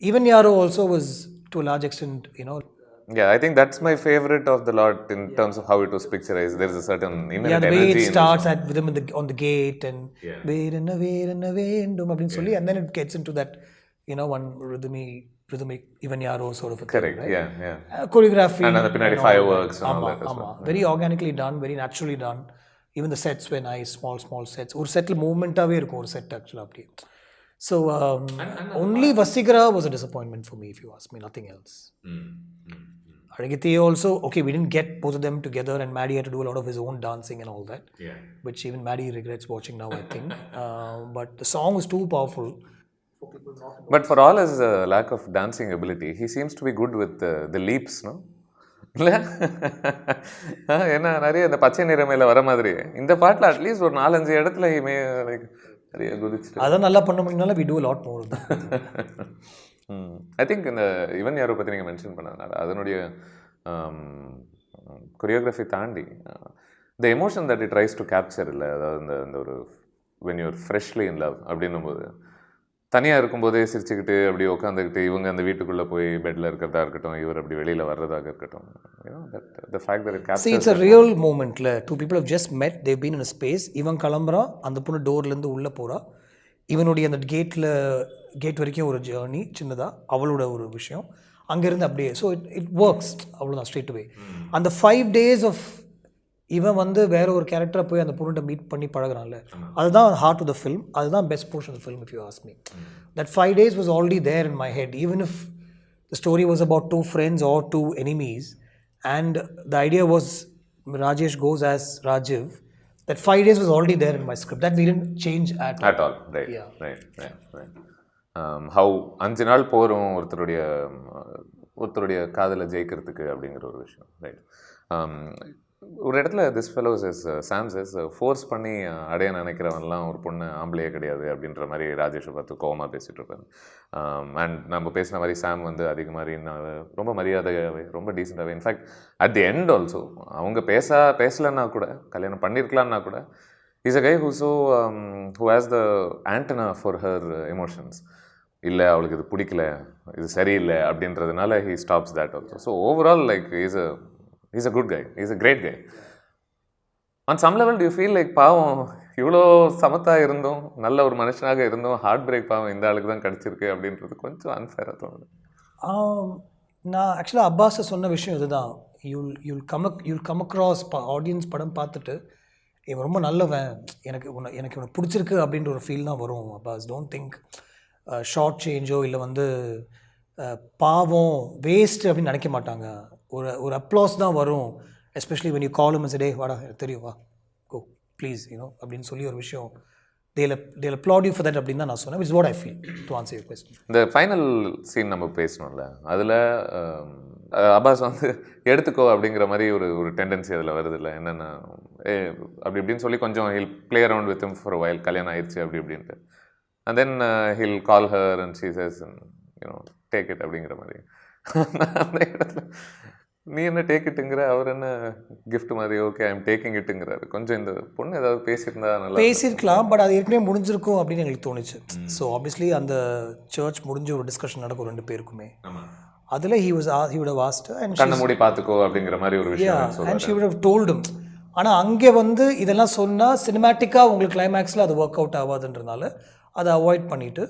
Even Yaro also was to a large extent Yeah, I think that's my favorite of the lot in terms of how it was picturized. There is a certain inherent the way energy it starts with him on the gate and வேறென்ன வேண்டும் அப்படின்னு சொல்லி, and then it gets into that one rhythmic even Yaro sort of a correct thing, right? yeah Choreography and the pinadi fireworks and all that as well. Very organically done, very naturally done. Even the sets were nice, small sets. ஒரு settle மூமெண்ட்டாகவே இருக்கும் ஒரு set ஆக்சுவலாக அப்படி. So only Vasigara was a disappointment for me if you ask me, nothing else. Arigithe also, okay, we didn't get both of them together and Maddie had to do a lot of his own dancing and all that, which even Maddie regrets watching now I think. But the song was too powerful. But for all his lack of dancing ability, he seems to be good with the leaps, no? இல்லை ஏன்னா நிறைய இந்த பச்சை நிறமையில் வர மாதிரி இந்த பாட்டில் at least ஒரு 4-5 இடத்துல நிறைய குதிச்சு அதான் நல்லா பண்ண முடியும்னால we do a lot more. I think இந்த ஈவன் யாரோ பற்றி நீங்கள் மென்ஷன் பண்ணதுனால அதனுடைய கொரியோகிராஃபி தாண்டி the emotion that it tries to capture இல்லை, அதாவது இந்த ஒரு when you're freshly in love அப்படின்னும் போது தனியாக இருக்கும்போதே சிரிச்சுக்கிட்டு அப்படி உட்காந்துக்கிட்டு இவங்க அந்த வீட்டுக்குள்ளே போய் பெட்டில் இருக்கிறதா இருக்கட்டும், இவர் அப்படி வெளியில் வர்றதாக இருக்கட்டும், the fact that it captures. See, it's a real moment. Two people have just met, they've been in a space. இவன் கிளம்புறான், அந்த பொண்ணு டோர்லேருந்து உள்ளே போகிறா, இவனுடைய அந்த கேட் வரைக்கும் ஒரு ஜேர்னி சின்னதாக, அவளோட ஒரு விஷயம் அங்கேருந்து அப்படியே. ஸோ இட் ஒர்க்ஸ் அவ்வளோதான் ஸ்ட்ரெயிட் அவே. அந்த 5 days ஆஃப் இவன் வந்து வேற ஒரு கேரக்டரை போய் அந்த பொண்ணுகிட்ட மீட் பண்ணி பழகிறான்ல, அதுதான் ஹார்ட் ஆஃப் த ஃபில்ம், அதுதான் best portion of the film if you ask me. That 5 days was already there in my head, even if the story was about 2 friends or 2 enemies and the idea was Rajesh goes as Rajiv. That 5 days was already there in my script, that we didn't change at all. Right. How 5 நாள் போகிறோம் ஒருத்தருடைய காதலை ஜெயிக்கிறதுக்கு அப்படிங்கிற ஒரு விஷயம், right? ஒரு இடத்துல திஸ் ஃபெலோஸ் சாம்ஸ் ஃபோர்ஸ் பண்ணி அடைய நினைக்கிறவன்லாம் ஒரு பொண்ணு ஆம்பளையே கிடையாது அப்படின்ற மாதிரி ராஜேஷை பார்த்து கோவமாக பேசிகிட்டு இருப்பாங்க. அண்ட் நம்ம பேசின மாதிரி சாம் வந்து அதிக மாதிரி ரொம்ப மரியாதையாகவே ரொம்ப டீசெண்டாகவே, in fact at the end also அவங்க பேசலைன்னா கூட கல்யாணம் பண்ணியிருக்கலான்னா கூட is a guy who has the antenna for her emotions. இல்லை அவளுக்கு இது பிடிக்கல, இது சரியில்லை அப்படின்றதுனால he stops that also. So overall like he's a good guy, he's a great guy. On some level do you feel like பாவம் இவ்வளோ சமத்தா இருந்தோம், நல்ல ஒரு மனுஷனாக இருந்தோம், ஹார்ட் பிரேக் பாவம் இந்த ஆளுக்கு தான் கிடச்சிருக்கு அப்படின்றது கொஞ்சம் அன்ஃபேராக தோணுது? நான் ஆக்சுவலாக அப்பாஸை சொன்ன விஷயம் இதுதான். யூல் கம் அக்ராஸ் ஆடியன்ஸ் படம் பார்த்துட்டு இவன் ரொம்ப நல்லவன், எனக்கு இவனை பிடிச்சிருக்கு அப்படின்ற ஒரு ஃபீல் தான் வரும். அப்பாஸ் டோன்ட் திங்க் ஷார்ட் சேஞ்சோ இல்லை வந்து பாவம் வேஸ்ட் அப்படின்னு நினைக்க மாட்டாங்க. ஒரு அப்ளாஸ் தான் வரும், especially when you call him and say, வாடா தெரியும் வா கோ ப்ளீஸ் அப்படின்னு சொல்லி ஒரு விஷயம் they'll applaud you for that அப்படின்னு தான் நான் சொன்னேன். which is what I feel to answer your question. இந்த ஃபைனல் சீன் நம்ம பேசணும்ல, அதில் அப்பாஸ் வந்து எடுத்துக்கோ அப்படிங்கிற மாதிரி ஒரு டெண்டன்சி அதில் வருது இல்லை, என்னென்னா அப்படி இப்படின்னு சொல்லி கொஞ்சம் he'll play around with him for a while, கல்யாணம் ஆயிடுச்சு அப்படி இப்படின்ட்டு, and then he'll call her and she says take it அப்படிங்கிற மாதிரி. அந்த இடத்துல நீ என்ன டேக் இட்டுங்கிற, அவர் என்ன கிஃப்ட் மாதிரி ஓகே ஐ எம் டேக்கிங் இட்டுங்கிறாரு. கொஞ்சம் இந்த பொண்ணு ஏதாவது பேசியிருந்தா நல்லா பேசியிருக்கலாம், பட் அது ஏற்கனவே முடிஞ்சிருக்கும் அப்படின்னு எங்களுக்கு தோணுச்சு. ஸோ ஆப்வியஸ்லி அந்த சர்ச் முடிஞ்ச ஒரு டிஸ்கஷன் நடக்கும் 2 பேருக்குமே. அதில் he would have asked her and கண்ணை மூடி பார்த்துக்கோ அப்படிங்கிற மாதிரி ஒரு விஷயம் and she would have told him. ஆனால் அங்கே வந்து இதெல்லாம் சொன்னால் சினிமேட்டிக்காக உங்களுக்கு கிளைமேக்ஸில் அது ஒர்க் அவுட் ஆகாதுன்றனால அதை அவாய்ட் பண்ணிவிட்டு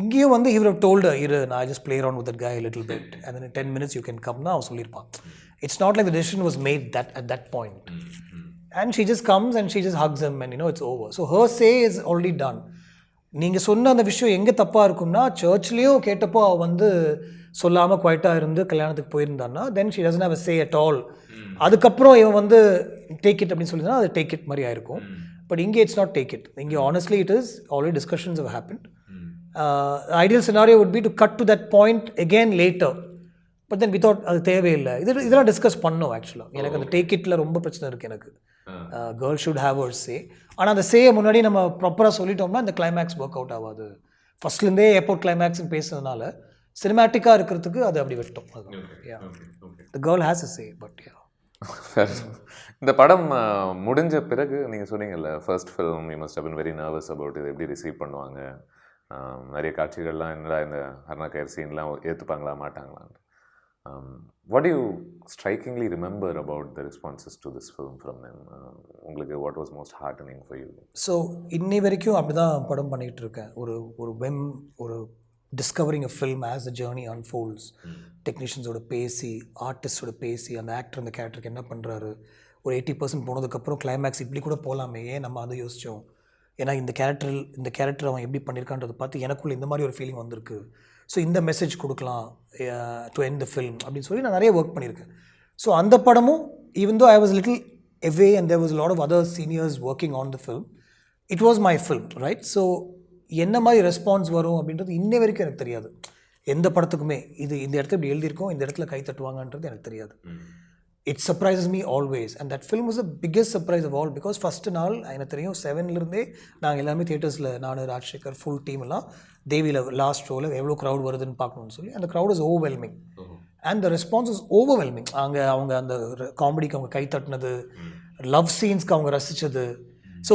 இங்கேயும் வந்து he would have told her, இரு நான் just play around with that guy a little bit and then in 10 minutes you can come னா அவன் சொல்லியிருப்பான். It's not like the decision was made at that point. And she just comes and she just hugs him and it's over. So her say is already done. நீங்கள் சொன்ன அந்த விஷயம் எங்கே தப்பாக இருக்கும்னா, சர்ச்லேயும் கேட்டப்போ அவள் வந்து சொல்லாமல் குவைட்டாக இருந்து கல்யாணத்துக்கு போயிருந்தான்னா then she doesn't have a say at all. அதுக்கப்புறம் இவன் வந்து டேக் இட் அப்படின்னு சொல்லியிருந்தா அது டேக் இட் மாதிரி ஆயிருக்கும். பட் இங்கே இட்ஸ் நாட் டேக் இட். இங்கே honestly it is already discussions have happened. Ideal scenario would be to cut to that point again later. But then we thought அது தேவையில்லை. இதெல்லாம் டிஸ்கஸ் பண்ணோம் ஆக்சுவலாக. எனக்கு அந்த டேக் இட்டில் ரொம்ப பிரச்சனை இருக்குது எனக்கு. கேர்ள் ஷுட் ஹேவ் அவர் சே. ஆனால் அந்த சேயை முன்னாடி நம்ம ப்ராப்பராக சொல்லிட்டோம்னா இந்த கிளைமேக்ஸ் ஒர்க் அவுட் ஆகாது. ஃபர்ஸ்ட்லேருந்தே ஏர்போர்ட் கிளைமேக்ஸ்னு பேசுனதுனால சினிமேட்டிக்காக இருக்கிறதுக்கு அது அப்படி விட்டோம். The girl has a say but இந்த படம் முடிஞ்ச பிறகு நீங்கள் சொன்னீங்கல்ல first film you must have been very nervous about இது எப்படி ரிசீவ் பண்ணுவாங்க, நிறைய காட்சிகள்லாம் என்னடா இந்த அருணா கேர் சீன்லாம் ஏற்றுப்பாங்களா மாட்டாங்களான்னு. What do you strikingly remember about the responses to this film from them? உங்களுக்கு what was most heartening for you? So இன்னி வரைக்கும் அப்படி தான் படம் பண்ணிகிட்டு இருக்கேன். ஒரு discovering a film as the journey unfolds. டெக்னீஷியன்ஸோட பேசி, ஆர்டிஸ்டோட பேசி, அந்த ஆக்டர் அந்த கேரக்டருக்கு என்ன பண்ணுறாரு, ஒரு 80% போனதுக்கப்புறம் கிளைமேக்ஸ் இப்படி கூட போகலாமே, ஏன் நம்ம அதை யோசித்தோம், ஏன்னா இந்த கேரக்டர் அவன் எப்படி பண்ணியிருக்கான்றதை பார்த்து எனக்குள்ளே இந்த மாதிரி ஒரு ஃபீலிங் வந்திருக்கு. ஸோ இந்த மெசேஜ் கொடுக்கலாம் டு எண்ட் த ஃபில்ம் அப்படின்னு சொல்லி நான் நிறைய ஒர்க் பண்ணியிருக்கேன். ஸோ அந்த படமும் even though I was little away and there was a lot of other seniors working on the film, it was my film, right? So என்ன மாதிரி ரெஸ்பான்ஸ் வரும் அப்படின்றது இன்னை வரைக்கும் எனக்கு தெரியாது. எந்த படத்துக்குமே இது இந்த இடத்துல இப்படி எழுதியிருக்கோம், இந்த இடத்துல கை தட்டுவாங்கன்றது எனக்கு தெரியாது. It surprises me always and that film was the biggest surprise of all because first நாள் எனக்கு தெரியும் 7லேருந்தே நாங்கள் எல்லாமே தியேட்டர்ஸில் நான் ராஜசேகர் ஃபுல் டீம் எல்லாம் தேவியில் லாஸ்ட் ஷோவில் எவ்வளோ க்ரௌட் வருதுன்னு பார்க்கணும்னு சொல்லி அந்த crowd is overwhelming and the response is overwhelming. அவங்க அந்த காமெடிக்கு அவங்க கை தட்டினது, லவ் சீன்ஸ்க்கு அவங்க ரசித்தது. ஸோ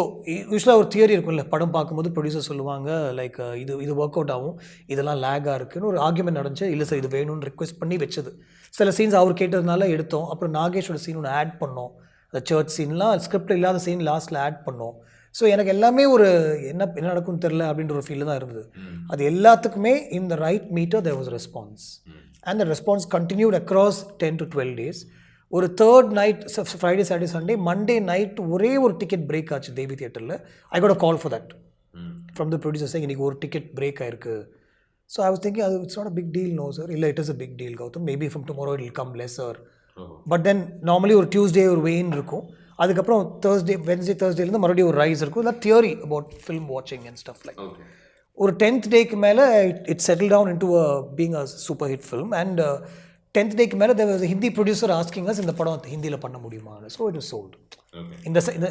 யூஸ்வலாக ஒரு தியரி இருக்கும்ல, படம் பார்க்கும்போது ப்ரொடியூசர் சொல்லுவாங்க லைக் இது ஒர்க் அவுட் ஆகும், இதெல்லாம் லேகாக இருக்குன்னு ஒரு ஆர்கியூமெண்ட் நடந்துச்சு. இல்லை சார் இது வேணும்னு ரிக்வெஸ்ட் பண்ணி வச்சது. சில சீன்ஸ் அவர் கேட்டதுனால எடுத்தோம். அப்புறம் நாகேஷோட சீன் ஒன்று ஆட் பண்ணோம், அந்த சர்ச் சீன்லாம் ஸ்கிரிப்டில் இல்லாத சீன் லாஸ்ட்டில் ஆட் பண்ணோம். ஸோ எனக்கு எல்லாமே ஒரு என்ன நடக்கும்னு தெரில அப்படின்ற ஒரு ஃபீல் தான் இருந்தது. அது எல்லாத்துக்குமே in the right meter there was response and the response continued across 10 to 12 days. ஒரு third night Friday Saturday Sunday Monday night ஒரே ஒரு டிக்கெட் பிரேக் ஆச்சு தேவி தியேட்டரில். I got a call for that from the producer saying இன்றைக்கி ஒரு ticket break ஆயிருக்கு. So I was thinking அது it's not a big deal. No sir, இல்லை it is a big deal Gautham, maybe from tomorrow it will come lesser. But then normally ஒரு Tuesday ஒரு wane இருக்கும், அதுக்கப்புறம் Wednesday மறுபடியும் ஒரு rise இருக்கும். இல்லை தியரி அபவுட் ஃபில்ம் வாட்சிங் அண்ட் ஸ்டஃப் லைக். ஒரு 10th டேக்கு மேலே it settle down into being a super hit film. And 10th டேக்கு மேலே there was a Hindi producer asking us இந்த படம் ஹிந்தியில் பண்ண முடியுமா. So it was sold.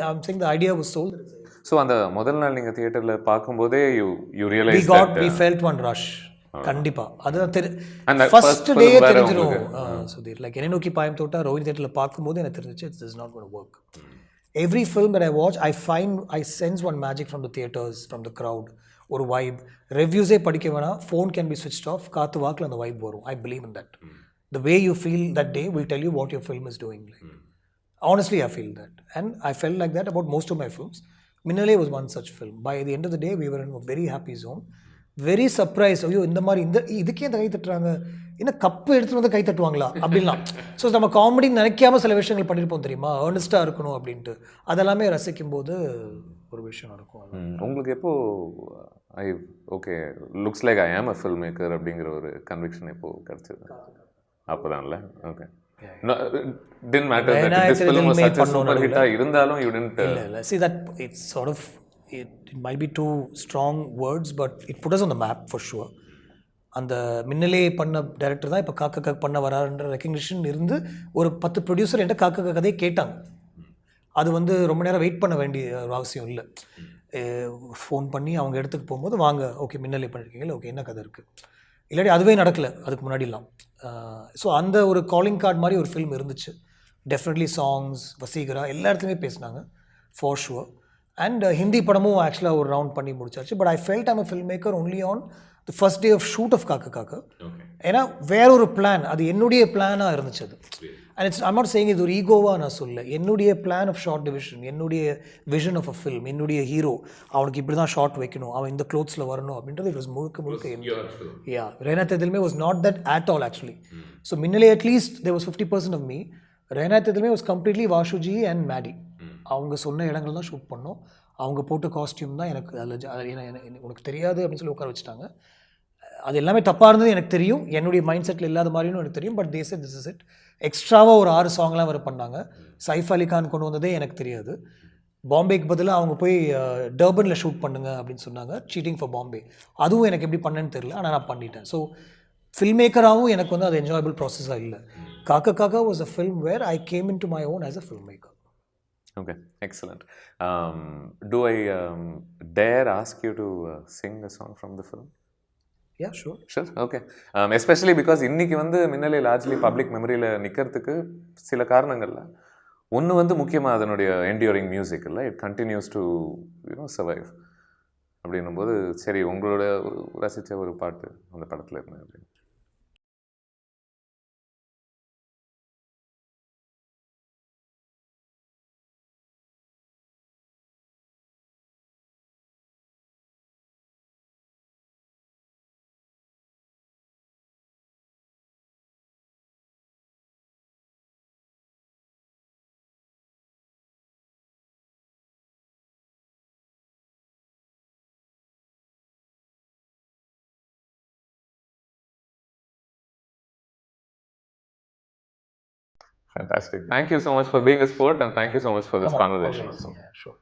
I'm saying the idea was sold. So அந்த முதல் நாள் நீங்கள் தியேட்டரில் பார்க்கும்போதே you realise we felt one rush. கண்டிப்பாக அதுதான் ஃபர்ஸ்ட் டே தெரிஞ்சிடும். சுதீர் லைக் என்னை நோக்கி பாயம் தோட்டா ரோஹினி தியேட்டரில் பார்க்கும்போது எனக்கு தெரிஞ்சிச்சு it's is not going to work. Every film that I watch, I sense one magic from the theaters, from the crowd. ஒரு வைப். ரிவ்யூஸே படிக்க வேணாம், phone can be switched off, காற்று வாக்கில் அந்த வைப் வரும். I believe in that. The way you feel that day will tell you what your film is doing. Like, honestly, I feel that. And I felt like that about most of my films. Minnale was one such film. By the end of the day, we were in a very happy zone. Very surprised. ஐயோ இந்த மாதிரி இதுக்கே இந்த கை தட்டுறாங்க, என்ன cup எடுத்துகிட்டு வந்து கை தட்டுவாங்களா அப்படின்லாம். ஸோ நம்ம காமெடி நினைக்காம சில விஷயங்கள் பண்ணியிருப்போம் தெரியுமா, ஏர்னஸ்டாக இருக்கணும் அப்படின்ட்டு. அதெல்லாமே ரசிக்கும் போது ஒரு விஷயம் நடக்கும். உங்களுக்கு எப்போ ஓகே லுக்ஸ் லைக் ஐ ஆம் அ ஃபில்ம் மேக்கர் அப்படிங்கிற ஒரு கன்விக்ஷன் எப்போ கிடச்சிது? அப்போதான்ல. Okay. Didn't matter that this film was such a super hit இருந்தாலும் you didn't see that it's sort of it might be too strong words but it put us on the map for sure. அந்த மின்னலே பண்ண director தான் இப்போ காக்கா பண்ண வராருன்ற recognition இருந்து ஒரு 10 producer என்கிட்ட காக்கா கதையை கேட்டாங்க. அது வந்து ரொம்ப நேரம் வெயிட் பண்ண வேண்டிய அவசியம் இல்லை. ஃபோன் பண்ணி அவங்க இடத்துக்கு போகும்போது வாங்க ஓகே மின்னலே பண்ணியிருக்கீங்களா, ஓகே என்ன கதை இருக்குது, இல்லாட்டி அதுவே நடக்கலை அதுக்கு முன்னாடிலாம். ஸோ அந்த ஒரு காலிங் கார்டு மாதிரி ஒரு ஃபில்ம் இருந்துச்சு. டெஃபினெட்லி சாங்ஸ், வசீகரா எல்லா இடத்துலையுமே பேசினாங்க ஃபார் ஷுவர். அண்ட் ஹிந்தி படமும் ஆக்சுவலாக ஒரு ரவுண்ட் பண்ணி முடிச்சாச்சு. But I felt I'm a film maker only on the first day of shoot of Kaakha Kaakha. ஏன்னா வேற ஒரு பிளான், அது என்னுடைய பிளானாக இருந்துச்சு அது. And it's I'm not saying இது ஒரு ஈகோவாக நான் சொல்ல. என்னுடைய பிளான் ஆஃப் ஷார்ட் டிவிஷன், என்னுடைய விஷன் ஆஃப் அ ஃபில்ம், என்னுடைய ஹீரோ அவனுக்கு இப்படி தான் ஷார்ட் வைக்கணும், அவன் இந்த க்ளோத்ஸில் வரணும் அப்படின்றது இட் வாஸ் முழுக்க யா. ரெய்னா தெதிலுமே was not that at all actually. So Minnale at least there was 50% of me. Reena தெதிலுமே வாஸ் கம்ப்ளீட்லி வாஷுஜி அண்ட் மேடி. அவங்க சொன்ன இடங்கள் தான் ஷூட் பண்ணோம். அவங்க போட்ட காஸ்டியூம் தான் எனக்கு அதில் உனக்கு தெரியாது அப்படின்னு சொல்லி உட்கார வச்சுட்டாங்க. அது எல்லாமே தப்பாக இருந்தது எனக்கு தெரியும், என்னுடைய மைண்ட் செட்டில் இல்லாத மாதிரியும் எனக்கு தெரியும். But they said this is it. எக்ஸ்ட்ராவாக ஒரு 6 சாங்லாம் வர பண்ணாங்க. சைஃப் அலி கான் கொண்டு வந்ததே எனக்கு தெரியாது. பாம்பேக்கு பதிலாக அவங்க போய் டர்பனில் ஷூட் பண்ணுங்க அப்படின்னு சொன்னாங்க, சீட்டிங் ஃபார் பாம்பே. அதுவும் எனக்கு எப்படி பண்ணேன்னு தெரியல, ஆனால் நான் பண்ணிட்டேன். ஸோ ஃபில்ம் மேக்கராகவும் எனக்கு வந்து அது என்ஜாயபிள் ப்ராசஸாக இல்லை. Kaakha Kaakha was a film where I came into my own as a film maker. Okay, excellent. Do I dare ask you to sing a song from the film? Yeah, sure. Sure, okay. Especially because இன்னைக்கு வந்து Minnale largely public மெமரியில் நிற்கிறதுக்கு சில காரணங்கள்ல ஒன்று வந்து முக்கியமாக அதனுடைய enduring music இல்லை, இட் கண்டினியூஸ் டு சர்வைவ். அப்படின்னும் போது சரி உங்களோட ரசித்த ஒரு பாட்டு அந்த படத்தில் இருந்தேன் அப்படின்னு. Fantastic. Thank you so much for being a sport and thank you so much for this conversation. Yeah, sure.